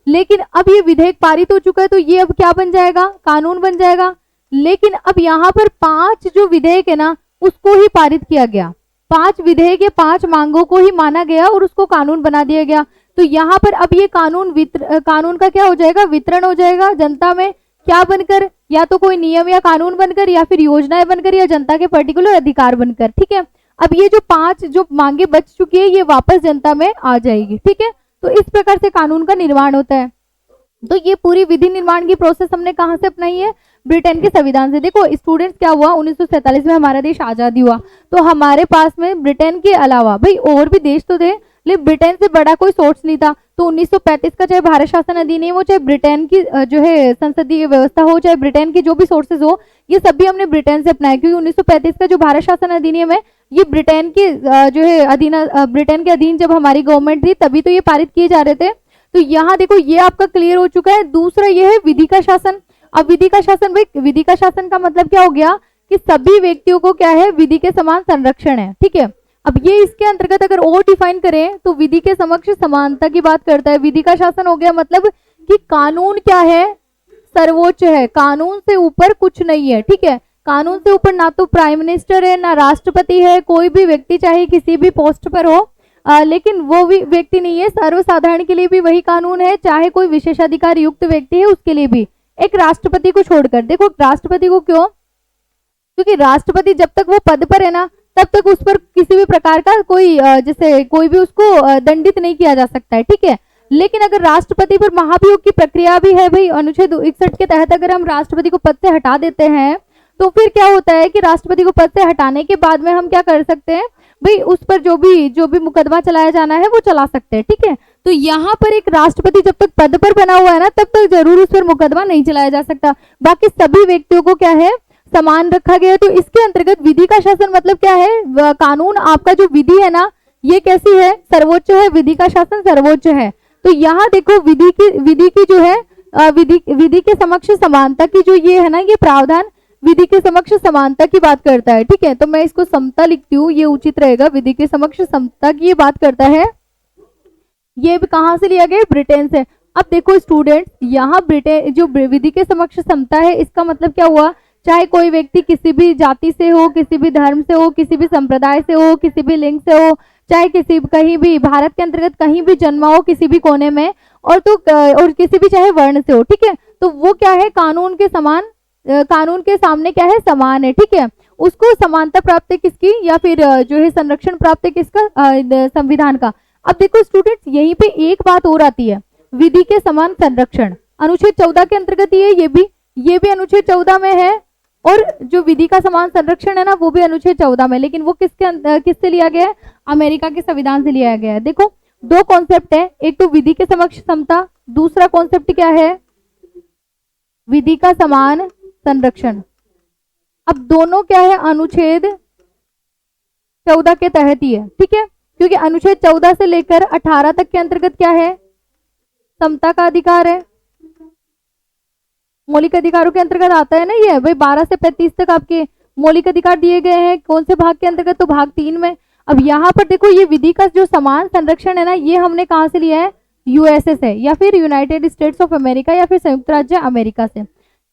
लेकिन अब ये विधेयक पारित हो चुका है, तो ये अब क्या बन जाएगा, कानून बन जाएगा। लेकिन अब यहाँ पर 5 जो विधेयक है ना, उसको ही पारित किया गया, 5 विधेयक या 5 मांगों को ही माना गया और उसको कानून बना दिया गया। तो यहाँ पर अब ये कानून का क्या हो जाएगा, वितरण हो जाएगा जनता में, क्या बनकर, या तो कोई नियम या कानून बनकर, या फिर योजनाएं बनकर, या जनता के पर्टिकुलर अधिकार बनकर। ठीक है, अब ये जो 5 जो मांगे बच चुकी है, ये वापस जनता में आ जाएगी। ठीक है, तो इस प्रकार से कानून का निर्माण होता है। तो ये पूरी विधि निर्माण की प्रोसेस हमने कहां से अपनाई है, ब्रिटेन के संविधान से। देखो स्टूडेंट्स, क्या हुआ, 1947 में हमारा देश आजादी हुआ, तो हमारे पास में ब्रिटेन के अलावा भाई और भी देश तो थे, लेकिन ब्रिटेन से बड़ा कोई सोर्स नहीं था। तो 1935 का चाहे भारत शासन अधिनियम हो, चाहे ब्रिटेन की जो है संसदीय व्यवस्था हो, चाहे ब्रिटेन के जो भी सोर्सेज हो, ये सभी हमने ब्रिटेन से अपनाए, क्योंकि 1935 का जो भारत शासन अधिनियम है, ये ब्रिटेन के जो है ब्रिटेन के अधीन जब हमारी गवर्नमेंट थी, तभी तो ये पारित किए जा रहे थे। तो यहाँ देखो ये आपका क्लियर हो चुका है। दूसरा ये है विधि का शासन। अब विधि का शासन, भाई विधि का शासन का मतलब क्या हो गया कि सभी व्यक्तियों को क्या है, विधि के समान संरक्षण है। ठीक है, अब ये इसके अंतर्गत अगर और डिफाइन करें तो विधि के समक्ष समानता की बात करता है। विधि का शासन हो गया मतलब कि कानून क्या है, सर्वोच्च है, कानून से ऊपर कुछ नहीं है। ठीक है, कानून से ऊपर ना तो प्राइम मिनिस्टर है, ना राष्ट्रपति है, कोई भी व्यक्ति चाहे किसी भी पोस्ट पर हो, लेकिन वो भी व्यक्ति नहीं है। सर्वसाधारण के लिए भी वही कानून है, चाहे कोई विशेषाधिकार युक्त व्यक्ति है उसके लिए भी, एक राष्ट्रपति को छोड़कर। देखो राष्ट्रपति को क्यों, क्योंकि राष्ट्रपति जब तक वो पद पर है ना, तब तक उस पर किसी भी प्रकार का कोई जैसे कोई भी उसको दंडित नहीं किया जा सकता है। ठीक है, लेकिन अगर राष्ट्रपति पर महाभियोग की प्रक्रिया भी है, भाई अनुच्छेद 61 के तहत अगर हम राष्ट्रपति को पद से हटा देते हैं, तो फिर क्या होता है कि राष्ट्रपति को पद से हटाने के बाद में हम क्या कर सकते हैं, भाई उस पर जो भी मुकदमा चलाया जाना है वो चला सकते हैं। ठीक है, तो यहाँ पर एक राष्ट्रपति जब तक पद पर बना हुआ है ना, तब तक जरूर उस पर मुकदमा नहीं चलाया जा सकता। बाकी सभी व्यक्तियों को क्या है, समान रखा गया है। तो इसके अंतर्गत विधि का शासन मतलब क्या है, कानून आपका जो विधि है ना, ये कैसी है, सर्वोच्च है, विधि का शासन सर्वोच्च है। तो यहाँ देखो विधि की जो है विधि के समक्ष समानता की जो ये है ना, ये प्रावधान विधि के समक्ष समानता की बात करता है। ठीक है, तो मैं इसको समता लिखती हूँ, ये उचित रहेगा। विधि के समक्ष समता की ये बात करता है। ये कहाँ से लिया गया, ब्रिटेन से। अब देखो स्टूडेंट्स, यहाँ ब्रिटेन जो विधि के समक्ष समता है, इसका मतलब क्या हुआ, चाहे कोई व्यक्ति किसी भी जाति से हो, किसी भी धर्म से हो, किसी भी संप्रदाय से हो, किसी भी लिंग से हो, चाहे कहीं भी भारत के अंतर्गत कहीं भी जन्मा हो, किसी भी कोने में, और किसी भी चाहे वर्ण से हो। ठीक है, तो वो क्या है, कानून के समान, कानून के सामने क्या है, समान है। ठीक है, उसको समानता प्राप्त है किसकी, या फिर जो है संरक्षण प्राप्त है किसका, संविधान का। अब देखो स्टूडेंट्स, यहीं पे एक बात और आती है, विधि के समान संरक्षण अनुच्छेद 14 के अंतर्गत ये भी अनुच्छेद 14 में है, और जो विधि का समान संरक्षण है ना, वो भी अनुच्छेद 14 में, लेकिन वो किससे लिया गया है, अमेरिका के संविधान से लिया गया है। देखो दो कॉन्सेप्ट है, एक तो विधि के समक्ष समता, दूसरा कॉन्सेप्ट क्या है, विधि का समान संरक्षण। अब दोनों क्या है, अनुच्छेद 14 के तहत ही है। ठीक है, क्योंकि अनुच्छेद 14 से लेकर 18 तक के अंतर्गत क्या है, समता का अधिकार है, मौलिक अधिकारों के अंतर्गत आता है ना ये। भाई 12 से 35 तक आपके मौलिक अधिकार दिए गए हैं, कौन से भाग के अंतर्गत, तो भाग 3 में। अब यहाँ पर देखो ये विधि का जो समान संरक्षण है ना, ये हमने कहाँ से लिया है, यूएसए से, या फिर यूनाइटेड स्टेट्स ऑफ अमेरिका, या फिर संयुक्त राज्य अमेरिका से।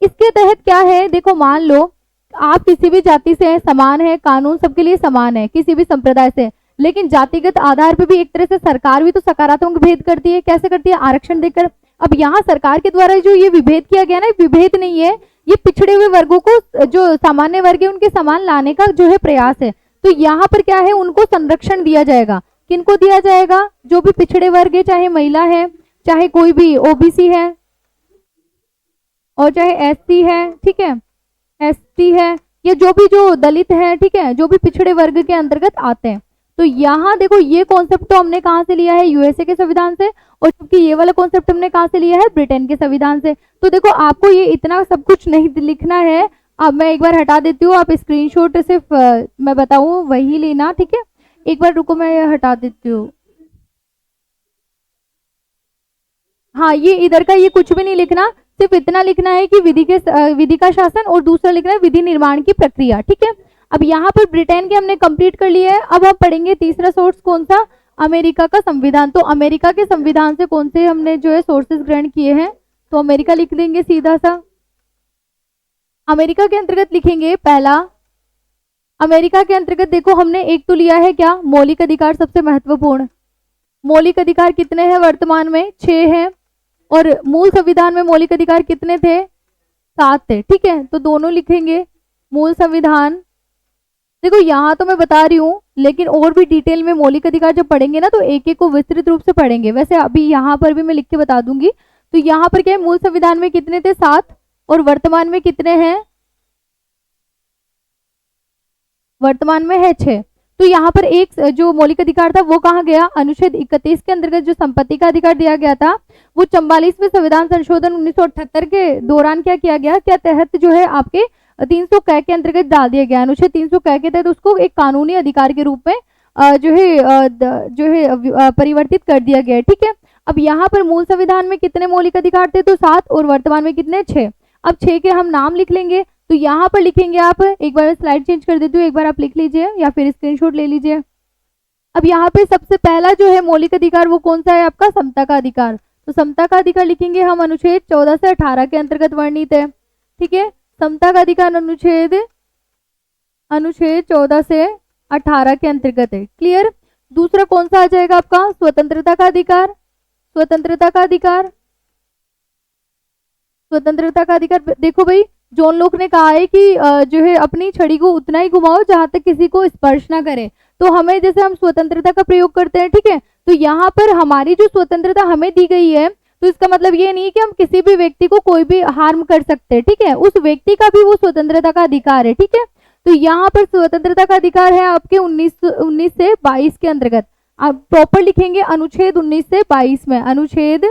इसके तहत क्या है, देखो मान लो आप किसी भी जाति से समान है, कानून सबके लिए समान है, किसी भी संप्रदाय से, लेकिन जातिगत आधार पर भी एक तरह से सरकार भी तो सकारात्मक भेद करती है। कैसे करती है? आरक्षण देकर। अब यहाँ सरकार के द्वारा जो ये विभेद किया गया ना, विभेद नहीं है, ये पिछड़े हुए वर्गों को, जो सामान्य वर्ग है उनके समान लाने का जो है प्रयास है। तो यहाँ पर क्या है, उनको संरक्षण दिया जाएगा। किनको दिया जाएगा? जो भी पिछड़े वर्ग है, चाहे महिला है, चाहे कोई भी ओबीसी है, और चाहे एससी है, ठीक है, एसटी है, या जो दलित है, ठीक है, जो भी पिछड़े वर्ग के अंतर्गत आते हैं। तो यहाँ देखो ये कॉन्सेप्ट तो हमने कहाँ से लिया है? यूएसए के संविधान से, और जबकि ये वाला कॉन्सेप्ट हमने कहाँ से लिया है? ब्रिटेन के संविधान से। तो देखो आपको ये इतना सब कुछ नहीं लिखना है। अब मैं एक बार हटा देती हूँ, आप स्क्रीनशॉट सिर्फ मैं बताऊँ वही लेना, ठीक है। एक बार रुको, मैं हटा देती हूँ। हाँ, ये इधर का ये कुछ भी नहीं लिखना, सिर्फ इतना लिखना है कि विधि का शासन, और दूसरा लिखना है विधि निर्माण की प्रक्रिया, ठीक है। अब यहाँ पर ब्रिटेन के हमने कंप्लीट कर लिया है। अब हम पढ़ेंगे तीसरा सोर्स कौन सा? अमेरिका का संविधान। तो अमेरिका के संविधान से कौन से हमने जो है सोर्सेज ग्रहण किए हैं? तो अमेरिका लिख देंगे सीधा सा। अमेरिका के अंतर्गत लिखेंगे पहला, अमेरिका के अंतर्गत देखो हमने एक तो लिया है क्या? मौलिक अधिकार, सबसे महत्वपूर्ण। मौलिक अधिकार कितने हैं वर्तमान में? 6 हैं। और मूल संविधान में मौलिक अधिकार कितने थे? 7 थे, ठीक है। तो दोनों लिखेंगे। मूल संविधान, देखो यहाँ तो मैं बता रही हूँ, लेकिन और भी डिटेल में मौलिक अधिकार जब पढ़ेंगे ना, तो एक एक को विस्तृत रूप से पढ़ेंगे। वैसे अभी यहाँ पर भी मैं लिख के बता दूंगी। तो यहाँ पर क्या है, मूल संविधान में कितने थे? 7, और वर्तमान में कितने हैं? वर्तमान में है 6। तो यहाँ पर एक जो मौलिक अधिकार था वो कहाँ गया? अनुच्छेद 31 के अंतर्गत जो संपत्ति का अधिकार दिया गया था, वो 44वें संविधान संशोधन 1978 के दौरान क्या किया गया? क्या तहत जो है आपके 300 क के अंतर्गत डाल दिया गया। अनुच्छेद 300 क के तहत उसको एक कानूनी अधिकार के रूप में जो है परिवर्तित कर दिया गया है, ठीक है। अब यहाँ पर मूल संविधान में कितने मौलिक अधिकार थे? तो 7, और वर्तमान में कितने? 6। अब 6 के हम नाम लिख लेंगे। तो यहाँ पर लिखेंगे आप, एक बार स्लाइड चेंज कर देती हूँ, एक बार आप लिख लीजिए या फिर स्क्रीनशॉट ले लीजिए। अब यहाँ पे सबसे पहला जो है मौलिक अधिकार वो कौन सा है आपका? समता का अधिकार। तो समता का अधिकार लिखेंगे हम अनुच्छेद 14 से 18 के अंतर्गत वर्णित है, ठीक है। समता का अधिकार अनुच्छेद 14 से 18 के अंतर्गत है, क्लियर। दूसरा कौन सा आ जाएगा आपका? स्वतंत्रता का अधिकार। स्वतंत्रता का अधिकार, स्वतंत्रता का अधिकार देखो भाई, जॉन लोक ने कहा है कि जो है अपनी छड़ी को उतना ही घुमाओ जहां तक किसी को स्पर्श ना करे। तो हमें, जैसे हम स्वतंत्रता का प्रयोग करते हैं, ठीक है, तो यहाँ पर हमारी जो स्वतंत्रता हमें दी गई है, तो इसका मतलब ये नहीं कि हम किसी भी व्यक्ति को कोई भी हार्म कर सकते हैं, ठीक है। उस व्यक्ति का भी वो स्वतंत्रता का अधिकार है, ठीक है। तो यहाँ पर स्वतंत्रता का अधिकार है आपके 19 से 22 के अंतर्गत। आप प्रॉपर लिखेंगे अनुच्छेद 19 से 22 में, अनुच्छेद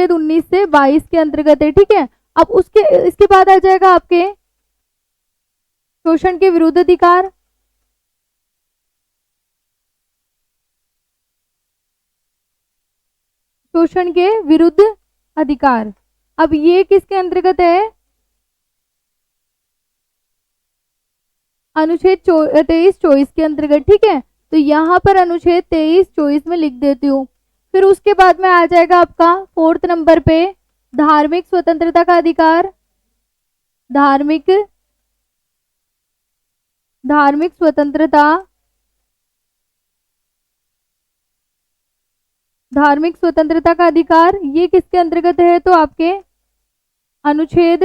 19 से 22 के अंतर्गत है, ठीक है। अब इसके बाद आ जाएगा आपके शोषण के विरुद्ध अधिकार। शोषण के विरुद्ध अधिकार, अब ये किसके अंतर्गत है? अनुच्छेद 23-24 के अंतर्गत, ठीक है। तो यहाँ पर अनुच्छेद 23-24 में लिख देती हूँ। फिर उसके बाद में आ जाएगा आपका 4th नंबर पे धार्मिक स्वतंत्रता का अधिकार। धार्मिक स्वतंत्रता, धार्मिक स्वतंत्रता का अधिकार, ये किसके अंतर्गत है? तो आपके अनुच्छेद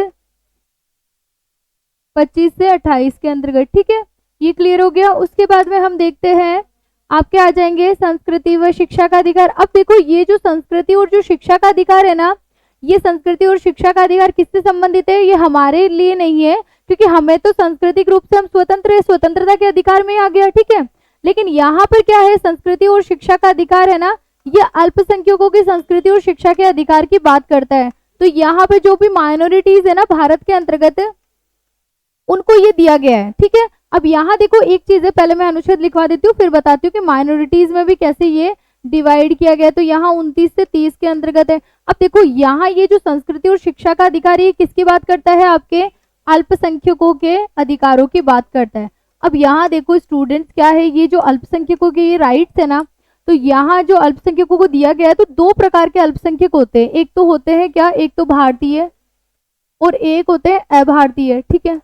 25 से 28 के अंतर्गत, ठीक है। ये क्लियर हो गया। उसके बाद में हम देखते हैं आपके आ जाएंगे संस्कृति व शिक्षा का अधिकार। अब देखो ये जो संस्कृति और जो शिक्षा का अधिकार है ना, ये संस्कृति और शिक्षा का अधिकार किससे संबंधित है? ये हमारे लिए नहीं है, क्योंकि हमें तो सांस्कृतिक रूप से हम स्वतंत्र है, स्वतंत्रता के अधिकार में आ गया, ठीक है। लेकिन यहाँ पर क्या है, संस्कृति और शिक्षा का अधिकार है ना, ये अल्पसंख्यकों की संस्कृति और शिक्षा के अधिकार की बात करता है। तो यहाँ पे जो भी माइनॉरिटीज है ना भारत के अंतर्गत, उनको ये दिया गया है, ठीक है। अब यहाँ देखो एक चीज है, पहले मैं अनुच्छेद लिखवा देती हूँ, फिर बताती हूँ कि माइनॉरिटीज में भी कैसे ये डिवाइड किया गया। तो यहाँ 29 से 30 के अंतर्गत है। अब देखो यहाँ ये जो संस्कृति और शिक्षा का अधिकार, ये किसकी बात करता है? आपके अल्पसंख्यकों के अधिकारों की बात करता है। अब यहाँ देखो स्टूडेंट्स, क्या है ये जो अल्पसंख्यकों के ये राइट्स है ना, तो यहाँ जो अल्पसंख्यकों को दिया गया है, तो 2 प्रकार के अल्पसंख्यक होते हैं। एक तो होते हैं क्या, एक तो भारतीय और एक होते हैं अभारतीय, ठीक है।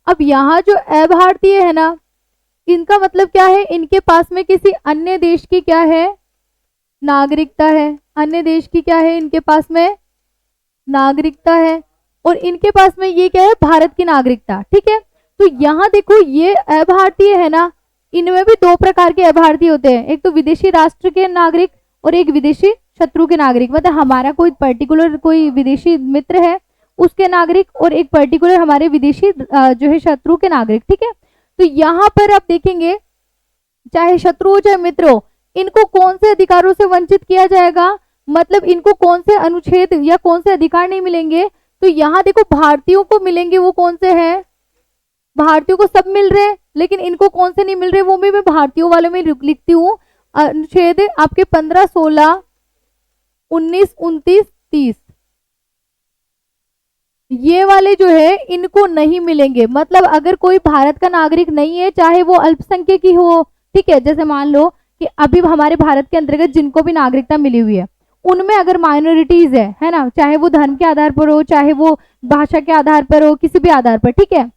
अब यहाँ जो अभारतीय है ना, इनका मतलब क्या है, इनके पास में किसी अन्य देश की क्या है, नागरिकता है। अन्य देश की क्या है, इनके पास में नागरिकता है, और इनके पास में ये क्या है, भारत की नागरिकता। ठीक है, तो यहाँ देखो ये अभारतीय है ना, इनमें भी दो प्रकार के अभारतीय होते हैं, एक तो विदेशी राष्ट्र के नागरिक और एक विदेशी शत्रु के नागरिक। मतलब हमारा कोई पर्टिकुलर कोई विदेशी मित्र है उसके नागरिक, और एक पर्टिकुलर हमारे विदेशी जो है शत्रु के नागरिक। ठीक है, तो यहाँ पर आप देखेंगे चाहे शत्रु हो चाहे मित्र हो, इनको कौन से अधिकारों से वंचित किया जाएगा, मतलब इनको कौन से अनुच्छेद या कौन से अधिकार नहीं मिलेंगे। तो यहाँ देखो भारतीयों को मिलेंगे, वो कौन से हैं, भारतीयों को सब मिल रहे हैं, लेकिन इनको कौन से नहीं मिल रहे, वो भी मैं भारतीयों वालों में लिखती हूँ। अनुच्छेद आपके 15, 16, 19, 29, 30 ये वाले जो है इनको नहीं मिलेंगे। मतलब अगर कोई भारत का नागरिक नहीं है, चाहे वो अल्पसंख्यक ही हो, ठीक है, जैसे मान लो कि अभी हमारे भारत के अंतर्गत जिनको भी नागरिकता मिली हुई है, उनमें अगर माइनॉरिटीज है ना, चाहे वो धर्म के आधार पर हो, चाहे वो भाषा के आधार पर हो, किसी भी आधार पर। ठीक है,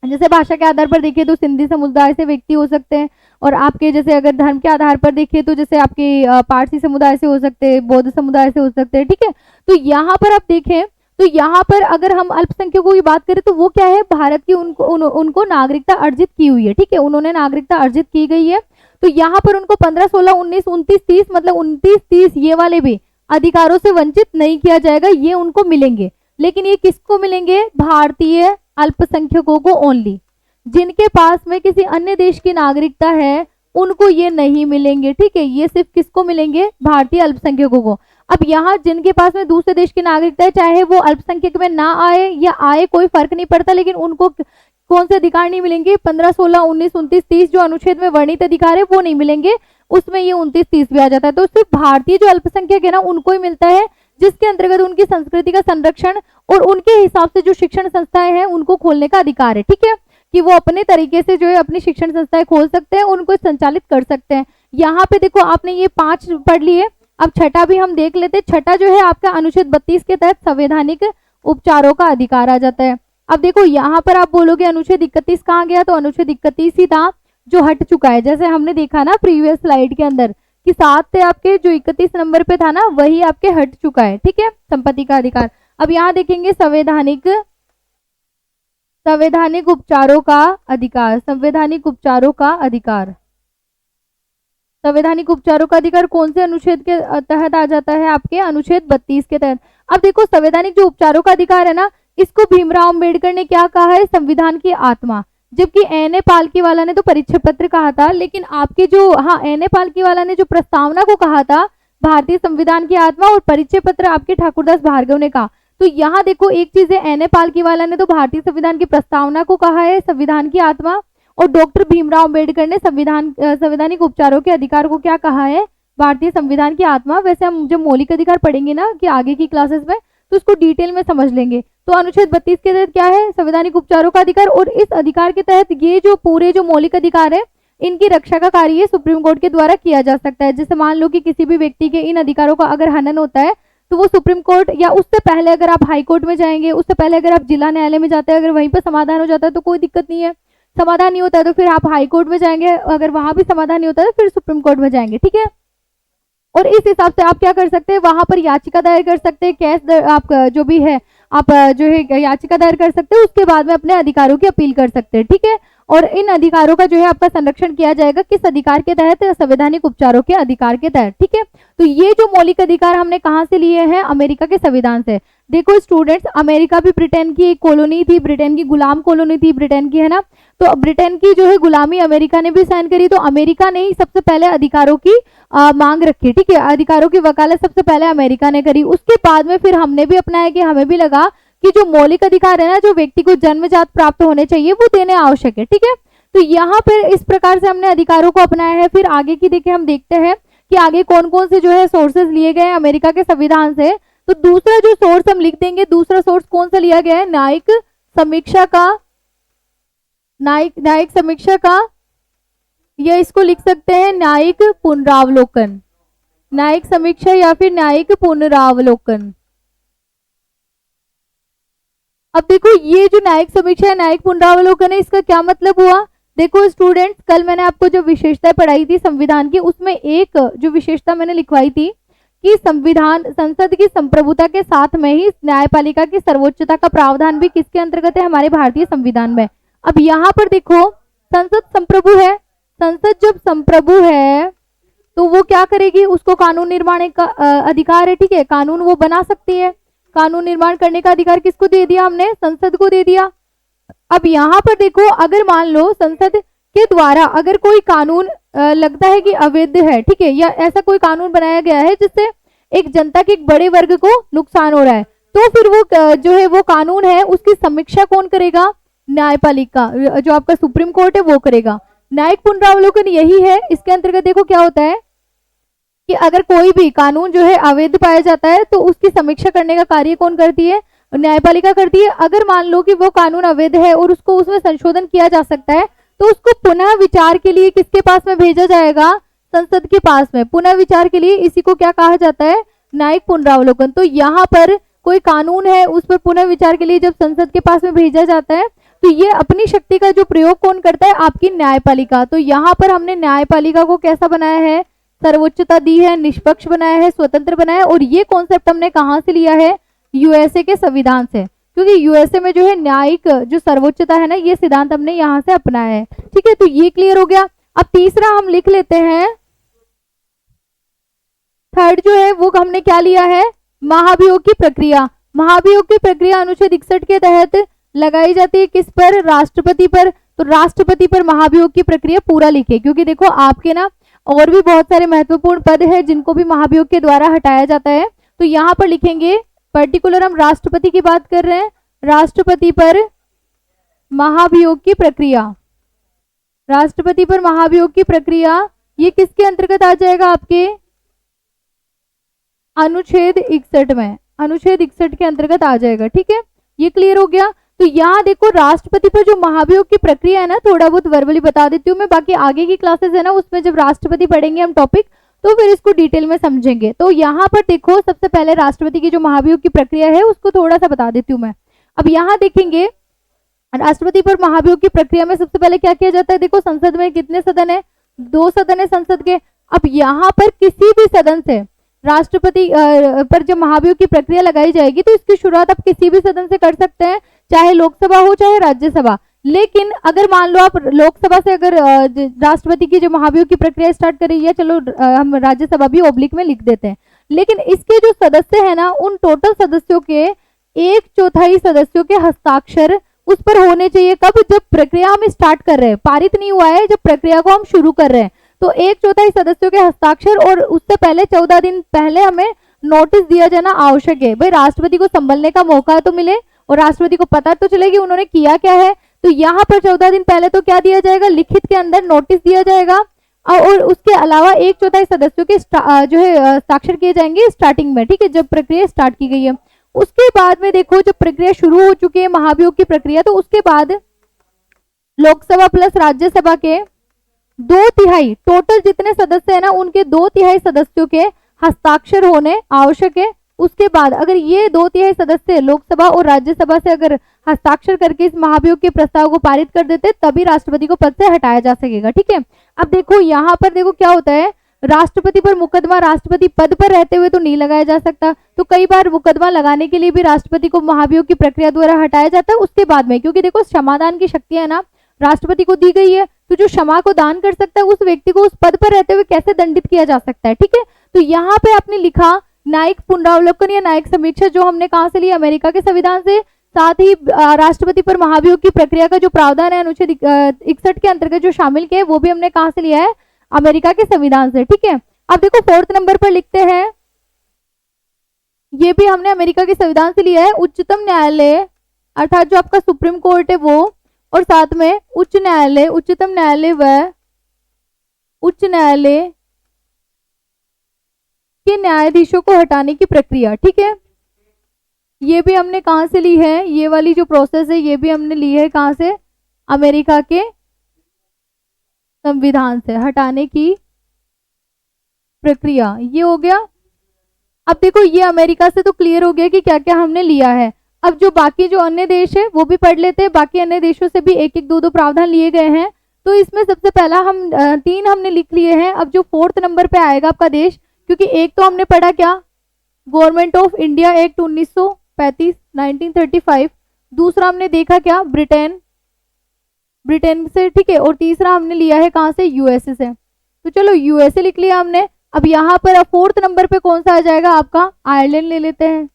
जैसे भाषा के आधार पर देखिए तो सिंधी समुदाय से व्यक्ति हो सकते हैं, और आपके जैसे अगर धर्म के आधार पर देखिए तो जैसे आपके पारसी समुदाय से हो सकते हैं, बौद्ध समुदाय से हो सकते हैं। ठीक है, तो यहाँ पर आप देखें तो यहाँ पर अगर हम अल्पसंख्यकों की बात करें तो वो क्या है, भारत की उनको नागरिकता अर्जित की हुई है। ठीक है, उन्होंने नागरिकता अर्जित की गई है, तो यहाँ पर उनको 15, 16, 19, 29, 30 मतलब 29, 30 ये वाले भी अधिकारों से वंचित नहीं किया जाएगा, ये उनको मिलेंगे। लेकिन ये किसको मिलेंगे, भारतीय अल्पसंख्यकों को ओनली। जिनके पास में किसी अन्य देश की नागरिकता है उनको ये नहीं मिलेंगे। ठीक है, ये सिर्फ किसको मिलेंगे, भारतीय अल्पसंख्यकों को। अब यहाँ जिनके पास में दूसरे देश की नागरिकता है, चाहे वो अल्पसंख्यक में ना आए या आए कोई फर्क नहीं पड़ता, लेकिन उनको कौन से अधिकार नहीं मिलेंगे, 15, 16, 19, 29, 30 जो अनुच्छेद में वर्णित अधिकार है वो नहीं मिलेंगे, उसमें ये 29, 30 भी आ जाता है। तो सिर्फ भारतीय जो अल्पसंख्यक है ना उनको ही मिलता है, जिसके अंतर्गत उनकी संस्कृति का संरक्षण और उनके हिसाब से जो शिक्षण संस्थाएं हैं उनको खोलने का अधिकार है। ठीक है, कि वो अपने तरीके से जो है अपनी शिक्षण संस्थाएं खोल सकते हैं, उनको संचालित कर सकते हैं। यहाँ पे देखो आपने ये 5 पढ़ लिए, अब छठा भी हम देख लेते। छठा जो है आपका अनुच्छेद 32 के तहत संवैधानिक उपचारों का अधिकार आ जाता है। अब देखो यहाँ पर आप बोलोगे अनुच्छेद 31 कहाँ गया, तो अनुच्छेद 31 ही था जो हट चुका है। जैसे हमने देखा ना प्रीवियस स्लाइड के अंदर कि 7 थे आपके, जो 31 नंबर पे था ना वही आपके हट चुका है। ठीक है, संपत्ति का अधिकार। अब यहाँ देखेंगे संवैधानिक उपचारों का अधिकार। संवैधानिक उपचारों का अधिकार, संवैधानिक उपचारों का अधिकार कौन से अनुच्छेद के तहत आ जाता है, आपके अनुच्छेद 32 के तहत। अब देखो संवैधानिक जो उपचारों का अधिकार है ना, इसको भीमराव अंबेडकर ने क्या कहा है, संविधान की आत्मा। जबकि एन.ए. पालकी वाला ने तो परिचय पत्र कहा था, लेकिन आपके जो एन.ए. पालकी वाला ने जो प्रस्तावना को कहा था भारतीय संविधान की आत्मा, और परिचय पत्र आपके ठाकुरदास भार्गव ने कहा। तो यहाँ देखो एक चीज है, एन.ए. पालकी वाला ने तो भारतीय संविधान की प्रस्तावना को कहा है संविधान की आत्मा, और डॉक्टर भीमराव अंबेडकर ने संवैधानिक उपचारों के अधिकार को क्या कहा है, भारतीय संविधान की आत्मा। वैसे हम जब मौलिक अधिकार पढ़ेंगे ना कि आगे की क्लासेस में, तो उसको डिटेल में समझ लेंगे। तो अनुच्छेद 32 के तहत क्या है, संवैधानिक उपचारों का अधिकार, और इस अधिकार के तहत ये जो पूरे जो मौलिक अधिकार है इनकी रक्षा का कार्य सुप्रीम कोर्ट के द्वारा किया जा सकता है। जैसे मान लो कि किसी भी व्यक्ति के इन अधिकारों का अगर हनन होता है तो वो सुप्रीम कोर्ट, या उससे पहले अगर आप हाई कोर्ट में जाएंगे, उससे पहले अगर आप जिला न्यायालय में जाते हैं, अगर वहीं पर समाधान हो जाता है तो कोई दिक्कत नहीं है। समाधान नहीं होता है तो फिर आप हाई कोर्ट में जाएंगे, अगर वहां भी समाधान नहीं होता है तो फिर सुप्रीम कोर्ट में जाएंगे। ठीक है, और इस हिसाब से आप क्या कर सकते हैं, वहां पर याचिका दायर कर सकते हैं, केस आप जो भी है आप जो है याचिका दायर कर सकते हैं, उसके बाद में अपने अधिकारों की अपील कर सकते हैं। ठीक है, और इन अधिकारों का जो है आपका संरक्षण किया जाएगा किस अधिकार के तहत, संवैधानिक उपचारों के अधिकार के तहत। ठीक है, तो ये जो मौलिक अधिकार हमने कहाँ से लिए हैं, अमेरिका के संविधान से। देखो स्टूडेंट्स, अमेरिका भी ब्रिटेन की एक कॉलोनी थी, ब्रिटेन की गुलाम कॉलोनी थी ब्रिटेन की, है ना। तो ब्रिटेन की जो है गुलामी अमेरिका ने भी साइन करी, तो अमेरिका ने ही सबसे पहले अधिकारों की मांग रखी। ठीक है, अधिकारों की वकालत सबसे पहले अमेरिका ने करी, उसके बाद में फिर हमने भी अपनाया कि हमें भी लगा कि जो मौलिक अधिकार है ना, जो व्यक्ति को जन्मजात प्राप्त होने चाहिए वो देने आवश्यक है। ठीक है, तो यहाँ पर इस प्रकार से हमने अधिकारों को अपनाया है। फिर आगे की देखें, हम देखते हैं कि आगे कौन कौन से जो है सोर्सेज लिए गए अमेरिका के संविधान से। तो दूसरा जो सोर्स हम लिख देंगे, दूसरा सोर्स कौन सा लिया गया है, न्यायिक समीक्षा का, न्यायिक समीक्षा का, या इसको लिख सकते हैं न्यायिक पुनरावलोकन, न्यायिक समीक्षा या फिर न्यायिक पुनरावलोकन। अब देखो ये जो न्यायिक समीक्षा है, न्यायिक पुनरावलोकन है, इसका क्या मतलब हुआ। देखो स्टूडेंट्स, कल मैंने आपको जो विशेषताएं पढ़ाई थी संविधान की, उसमें एक जो विशेषता मैंने लिखवाई थी कि संविधान संसद की संप्रभुता के साथ में ही न्यायपालिका की सर्वोच्चता का प्रावधान भी किसके अंतर्गत है, हमारे भारतीय संविधान में। अब यहाँ पर देखो संसद संप्रभु है, संसद जब संप्रभु है तो वो क्या करेगी, उसको कानून निर्माण का अधिकार है, ठीक है, कानून वो बना सकती है। कानून निर्माण करने का अधिकार किसको दे दिया हमने, संसद को दे दिया। अब यहाँ पर देखो अगर मान लो संसद के द्वारा अगर कोई कानून लगता है कि अवैध है, ठीक है, या ऐसा कोई कानून बनाया गया है जिससे एक जनता के एक बड़े वर्ग को नुकसान हो रहा है, तो फिर वो जो है वो कानून है उसकी समीक्षा कौन करेगा, न्यायपालिका, जो आपका सुप्रीम कोर्ट है वो करेगा। न्यायिक पुनरावलोकन यही है। इसके अंतर्गत देखो क्या होता है कि अगर कोई भी कानून जो है अवैध पाया जाता है तो उसकी समीक्षा करने का कार्य कौन करती है, न्यायपालिका करती है। अगर मान लो कि वो कानून अवैध है और उसको उसमें संशोधन किया जा सकता है तो उसको पुनः विचार के लिए किसके पास में भेजा जाएगा, संसद के पास में पुनः विचार के लिए। इसी को क्या कहा जाता है, न्यायिक पुनरावलोकन। तो यहाँ पर कोई कानून है उस पर पुनः विचार के लिए जब संसद के पास में भेजा जाता है तो ये अपनी शक्ति का जो प्रयोग कौन करता है, आपकी न्यायपालिका। तो यहाँ पर हमने न्यायपालिका को कैसा बनाया है, सर्वोच्चता दी है, निष्पक्ष बनाया है, स्वतंत्र बनाया है। और ये कॉन्सेप्ट हमने कहाँ से लिया है, यूएसए के संविधान से, क्योंकि यूएसए में जो है न्यायिक जो सर्वोच्चता है ना, ये सिद्धांत हमने यहाँ से अपनाया है। ठीक है, तो ये क्लियर हो गया। अब तीसरा हम लिख लेते हैं, थर्ड जो है वो हमने क्या लिया है, महाभियोग की प्रक्रिया। महाभियोग की प्रक्रिया अनुच्छेद 61 के तहत लगाई जाती है किस पर, राष्ट्रपति पर। तो राष्ट्रपति पर महाभियोग की प्रक्रिया पूरा लिखे, क्योंकि देखो आपके ना और भी बहुत सारे महत्वपूर्ण पद है जिनको भी महाभियोग के द्वारा हटाया जाता है। तो यहाँ पर लिखेंगे, पर्टिकुलर हम राष्ट्रपति की बात कर रहे हैं, राष्ट्रपति पर महाभियोग की प्रक्रिया। राष्ट्रपति पर महाभियोग की प्रक्रिया ये किसके अंतर्गत आ जाएगा, आपके अनुच्छेद 61 में, अनुच्छेद 61 के अंतर्गत आ जाएगा। ठीक है, ये क्लियर हो गया। तो यहाँ देखो राष्ट्रपति पर जो महाभियोग की प्रक्रिया है ना, थोड़ा बहुत वर्बली बता देती हूँ मैं, बाकी आगे की क्लासेस है ना उसमें जब राष्ट्रपति पढ़ेंगे हम टॉपिक तो फिर इसको डिटेल में समझेंगे। तो यहाँ पर देखो सबसे पहले राष्ट्रपति की जो महाभियोग की प्रक्रिया है उसको थोड़ा सा बता देती हूँ मैं। अब यहाँ देखेंगे राष्ट्रपति पर महाभियोग की प्रक्रिया में सबसे पहले क्या किया जाता है, देखो संसद में कितने सदन है, 2 सदन है संसद के। अब यहाँ पर किसी भी सदन से राष्ट्रपति पर जब महाभियोग की प्रक्रिया लगाई जाएगी तो इसकी शुरुआत आप किसी भी सदन से कर सकते हैं, चाहे लोकसभा हो चाहे राज्यसभा। लेकिन अगर मान लो आप लोकसभा से अगर राष्ट्रपति की जो महाभियोग की प्रक्रिया स्टार्ट करें, या चलो हम राज्यसभा भी ओब्लिक में लिख देते हैं, लेकिन इसके जो सदस्य है ना उन टोटल सदस्यों के 1/4 सदस्यों के हस्ताक्षर उस पर होने चाहिए। कब, जब प्रक्रिया हम स्टार्ट कर रहे हैं, पारित नहीं हुआ है, जब प्रक्रिया को हम शुरू कर रहे हैं तो 1/4 सदस्यों के हस्ताक्षर, और उससे पहले 14 दिन पहले हमें नोटिस दिया जाना आवश्यक है। भाई राष्ट्रपति को संभलने का मौका तो मिले और राष्ट्रपति को पता तो चले कि उन्होंने किया क्या है। तो यहाँ पर 14 दिन पहले तो क्या दिया जाएगा, लिखित के अंदर नोटिस दिया जाएगा, और उसके अलावा 1/4 सदस्यों के जो है हस्ताक्षर किए जाएंगे स्टार्टिंग में। ठीक है, जब प्रक्रिया स्टार्ट की गई है। उसके बाद में देखो जब प्रक्रिया शुरू हो चुकी है महाभियोग की प्रक्रिया, तो उसके बाद लोकसभा प्लस राज्यसभा के 2/3 टोटल जितने सदस्य है ना उनके 2/3 सदस्यों के हस्ताक्षर होने आवश्यक है। उसके बाद अगर ये 2/3 सदस्य लोकसभा और राज्यसभा से अगर हस्ताक्षर करके इस महाभियोग के प्रस्ताव को पारित कर देते तभी राष्ट्रपति को पद से हटाया जा सकेगा। ठीक है, अब देखो यहाँ पर देखो क्या होता है, राष्ट्रपति पर मुकदमा राष्ट्रपति पद पर रहते हुए तो नहीं लगाया जा सकता, तो कई बार मुकदमा लगाने के लिए भी राष्ट्रपति को महाभियोग की प्रक्रिया द्वारा हटाया जाता है उसके बाद में, क्योंकि देखो क्षमादान की शक्ति है ना राष्ट्रपति को दी गई है, तो जो क्षमा को दान कर सकता है उस व्यक्ति को उस पद पर रहते हुए कैसे दंडित किया जा सकता है। ठीक है, तो यहाँ पे आपने लिखा न्यायिक पुनरावलोकन या न्यायिक समीक्षा, जो हमने कहां से लिया, अमेरिका के संविधान से। साथ ही राष्ट्रपति पर महाभियोग की प्रक्रिया का जो प्रावधान है अनुच्छेद 61 के अंतर्गत जो शामिल किया है वो भी हमने कहां से लिया है, अमेरिका के संविधान से। ठीक है, अब देखो 4th नंबर पर लिखते हैं, ये भी हमने अमेरिका के संविधान से लिया है। उच्चतम न्यायालय अर्थात जो आपका सुप्रीम कोर्ट है वो, और साथ में उच्च न्यायालय, उच्चतम न्यायालय व उच्च न्यायालय के न्यायाधीशों को हटाने की प्रक्रिया। ठीक है, ये भी हमने कहां से ली है, ये वाली जो प्रोसेस है ये भी हमने ली है कहां से, अमेरिका के संविधान से, हटाने की प्रक्रिया। ये हो गया। अब देखो ये अमेरिका से तो क्लियर हो गया कि क्या क्या हमने लिया है। अब जो बाकी जो अन्य देश है वो भी पढ़ लेते हैं, बाकी अन्य देशों से भी 1-1, 2-2 प्रावधान लिए गए हैं। तो इसमें सबसे पहला हम 3 हमने लिख लिए हैं। अब जो 4th नंबर पे आएगा आपका देश, क्योंकि एक तो हमने पढ़ा क्या, गवर्नमेंट ऑफ इंडिया एक्ट 1935 1935, दूसरा हमने देखा क्या, ब्रिटेन से, ठीक है, और तीसरा हमने लिया है कहां से, यूएसए से। तो चलो यूएसए लिख लिया हमने। अब यहाँ पर 4th नंबर पे कौन सा आ जाएगा आपका, आयरलैंड ले लेते हैं।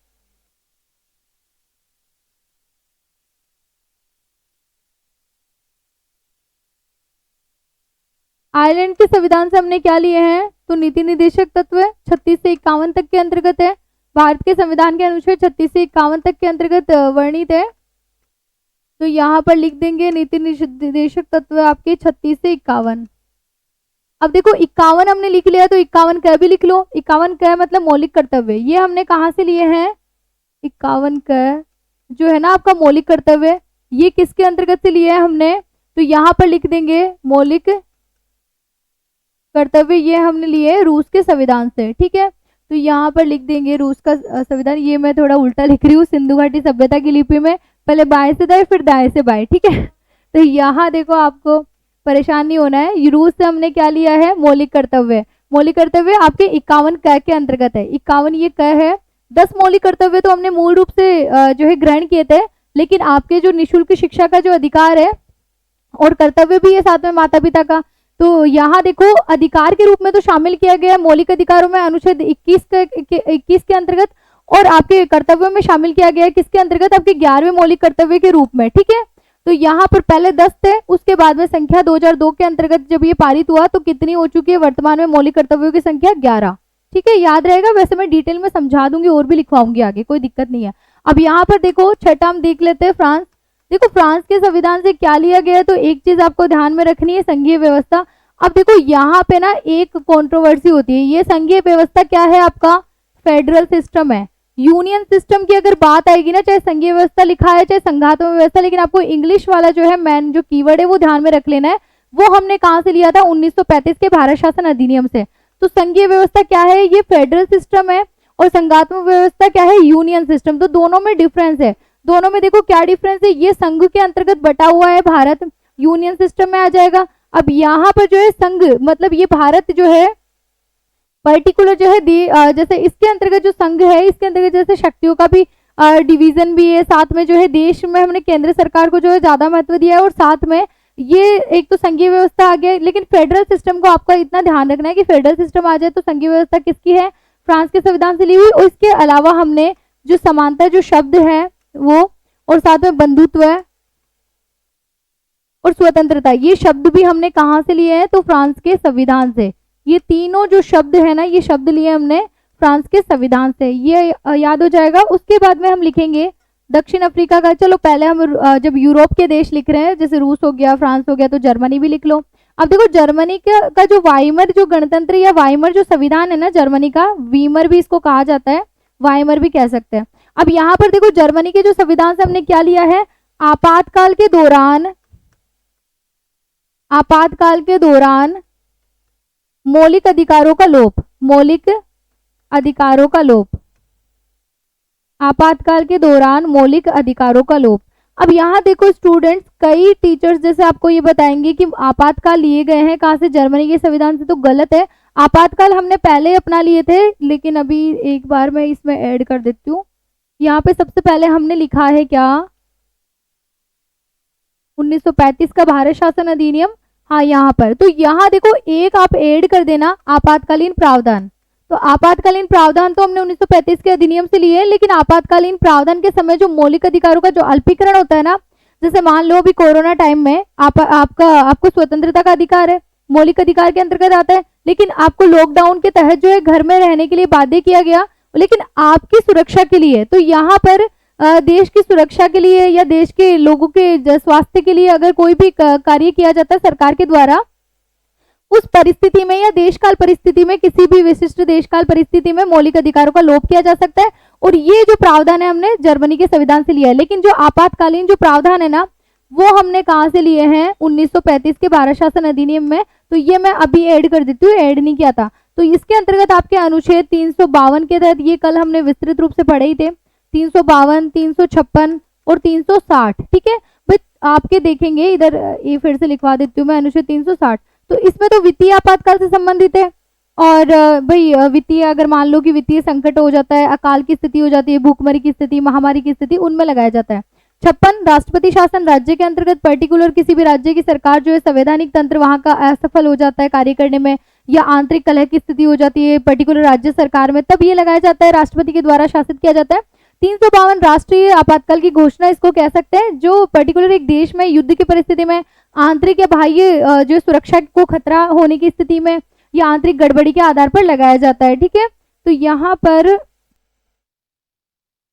आयरलैंड के संविधान से हमने क्या लिए हैं, तो नीति निर्देशक तत्व 36 से 51 तक के अंतर्गत है। भारत के संविधान के अनुच्छेद 36 से 51 तक के अंतर्गत वर्णित है। तो यहाँ पर लिख देंगे नीति निर्देशक तत्व आपके 36 से 51। अब देखो 51 हमने लिख लिया, तो 51 क भी लिख लो। 51 क मतलब मौलिक कर्तव्य, ये हमने कहाँ से लिए हैं, 51 क जो है ना आपका मौलिक कर्तव्य, ये किसके अंतर्गत से लिए हैं हमने, तो यहाँ पर लिख देंगे मौलिक कर्तव्य, ये हमने लिए रूस के संविधान से, ठीक है। तो यहाँ पर लिख देंगे रूस का संविधान। ये मैं थोड़ा उल्टा लिख रही हूँ, सिंधु घाटी सभ्यता की लिपि में पहले बाएं से दाएं फिर दाएं से बाएं, ठीक है। तो यहाँ देखो आपको परेशान नहीं होना है। रूस से हमने क्या लिया है, मौलिक कर्तव्य। मौलिक कर्तव्य आपके 51 क के अंतर्गत है। 51 ये क है। 10 मौलिक कर्तव्य तो हमने मूल रूप से जो है ग्रहण किए थे, लेकिन आपके जो निःशुल्क शिक्षा का जो अधिकार है और कर्तव्य भी है साथ में माता पिता का, तो यहाँ देखो अधिकार के रूप में तो शामिल किया गया मौलिक अधिकारों में अनुच्छेद 21 के अंतर्गत, और आपके कर्तव्यों में शामिल किया गया है किसके अंतर्गत, आपके 11वें मौलिक कर्तव्य के रूप में, ठीक है। तो यहाँ पर पहले 10 थे, उसके बाद में संख्या 2002 के अंतर्गत जब ये पारित हुआ तो कितनी हो चुकी है वर्तमान में मौलिक कर्तव्यों की संख्या 11, ठीक है। याद रहेगा, वैसे मैं डिटेल में समझा दूंगी और भी लिखवाऊंगी आगे, कोई दिक्कत नहीं है। अब यहाँ पर देखो छठा हम देख लेते हैं फ्रांस। देखो फ्रांस के संविधान से क्या लिया गया है, तो एक चीज आपको ध्यान में रखनी है, संघीय व्यवस्था। अब देखो यहाँ पे ना एक कंट्रोवर्सी होती है, ये संघीय व्यवस्था क्या है आपका, फेडरल सिस्टम है। यूनियन सिस्टम की अगर बात आएगी ना, चाहे संघीय व्यवस्था लिखा है चाहे संघात्मक व्यवस्था, लेकिन आपको इंग्लिश वाला जो है मेन जो कीवर्ड है वो ध्यान में रख लेना है। वो हमने कहाँ से लिया था, 1935 के भारत शासन अधिनियम से। तो संघीय व्यवस्था क्या है, ये फेडरल सिस्टम है, और संघात्मक व्यवस्था क्या है, यूनियन सिस्टम। तो दोनों में डिफरेंस है। दोनों में देखो क्या डिफरेंस है, ये संघ के अंतर्गत बटा हुआ है भारत, यूनियन सिस्टम में आ जाएगा। अब यहाँ पर जो है संघ मतलब ये भारत जो है पर्टिकुलर जो है जैसे इसके अंतर्गत जो संघ है, इसके अंतर्गत जैसे शक्तियों का भी डिवीजन भी है, साथ में जो है देश में हमने केंद्र सरकार को जो है ज्यादा महत्व दिया है, और साथ में ये एक तो संघीय व्यवस्था आ गया। लेकिन फेडरल सिस्टम को आपका इतना ध्यान रखना है कि फेडरल सिस्टम आ जाए तो संघीय व्यवस्था किसकी है, फ्रांस के संविधान से ली हुई। और इसके अलावा हमने जो समानता जो शब्द है वो, और साथ में बंधुत्व है और स्वतंत्रता, ये शब्द भी हमने कहाँ से लिए हैं, तो फ्रांस के संविधान से। ये तीनों जो शब्द है ना, ये शब्द लिए हमने फ्रांस के संविधान से, ये याद हो जाएगा। उसके बाद में हम लिखेंगे दक्षिण अफ्रीका का। चलो पहले हम जब यूरोप के देश लिख रहे हैं, जैसे रूस हो गया, फ्रांस हो गया, तो जर्मनी भी लिख लो। अब देखो जर्मनी का जो वाइमर जो गणतंत्र या वाइमर जो संविधान है ना जर्मनी का, वीमर भी इसको कहा जाता है, वाइमर भी कह सकते हैं। अब यहाँ पर देखो जर्मनी के जो संविधान से हमने क्या लिया है, आपातकाल के दौरान मौलिक अधिकारों का लोप, मौलिक अधिकारों का लोप, आपातकाल के दौरान मौलिक अधिकारों का लोप। अब यहाँ देखो स्टूडेंट्स, कई टीचर्स जैसे आपको ये बताएंगे कि आपातकाल लिए गए हैं कहाँ से, जर्मनी के संविधान से, तो गलत है। आपातकाल हमने पहले अपना लिए थे, लेकिन अभी एक बार मैं इसमें ऐड कर देती हूँ। यहाँ पे सबसे पहले हमने लिखा है क्या, 1935 का भारत शासन अधिनियम, हाँ यहाँ पर। तो यहाँ देखो एक आप ऐड कर देना आपातकालीन प्रावधान। तो आपातकालीन प्रावधान तो हमने 1935 के अधिनियम से लिए, लेकिन आपातकालीन प्रावधान के समय जो मौलिक अधिकारों का जो अल्पीकरण होता है ना, जैसे मान लो अभी कोरोना टाइम में आपको स्वतंत्रता का अधिकार है, मौलिक अधिकार के अंतर्गत आता है, लेकिन आपको लॉकडाउन के तहत जो है घर में रहने के लिए बाध्य किया गया, लेकिन आपकी सुरक्षा के लिए। तो यहाँ पर देश की सुरक्षा के लिए या देश के लोगों के स्वास्थ्य के लिए अगर कोई भी कार्य किया जाता है सरकार के द्वारा, उस परिस्थिति में या देशकाल परिस्थिति में, किसी भी विशिष्ट देशकाल परिस्थिति में मौलिक अधिकारों का लोप किया जा सकता है। और ये जो प्रावधान है हमने जर्मनी के संविधान से लिया है। लेकिन जो आपातकालीन जो प्रावधान है ना, वो हमने कहाँ से लिए हैं, 1935 के भारत शासन अधिनियम में। तो ये मैं अभी ऐड कर देती हूँ, ऐड नहीं किया था। तो इसके अंतर्गत आपके अनुच्छेद 352 के तहत, ये कल हमने विस्तृत रूप से पढ़े ही थे, 352, 356 और 360, ठीक है। आपके देखेंगे इधर, ये फिर से लिखवा देती हूँ मैं, अनुच्छेद 360, तो इसमें तो वित्तीय आपातकाल से संबंधित है। और भाई वित्तीय, अगर मान लो कि वित्तीय संकट हो जाता है, अकाल की स्थिति हो जाती है, भूखमरी की स्थिति, महामारी की स्थिति, उनमें लगाया जाता है। 56 राष्ट्रपति शासन, राज्य के अंतर्गत पर्टिकुलर किसी भी राज्य की सरकार जो है संवैधानिक तंत्र वहां का असफल हो जाता है कार्य करने में, या आंतरिक कलह की स्थिति हो जाती है पर्टिकुलर राज्य सरकार में, तब ये लगाया जाता है, राष्ट्रपति के द्वारा शासित किया जाता है। 352 राष्ट्रीय आपातकाल की घोषणा इसको कह सकते हैं, जो पर्टिकुलर एक देश में युद्ध की परिस्थिति में, आंतरिक या बाह्य जो सुरक्षा को खतरा होने की स्थिति में, या आंतरिक गड़बड़ी के आधार पर लगाया जाता है। ठीक है, तो यहाँ पर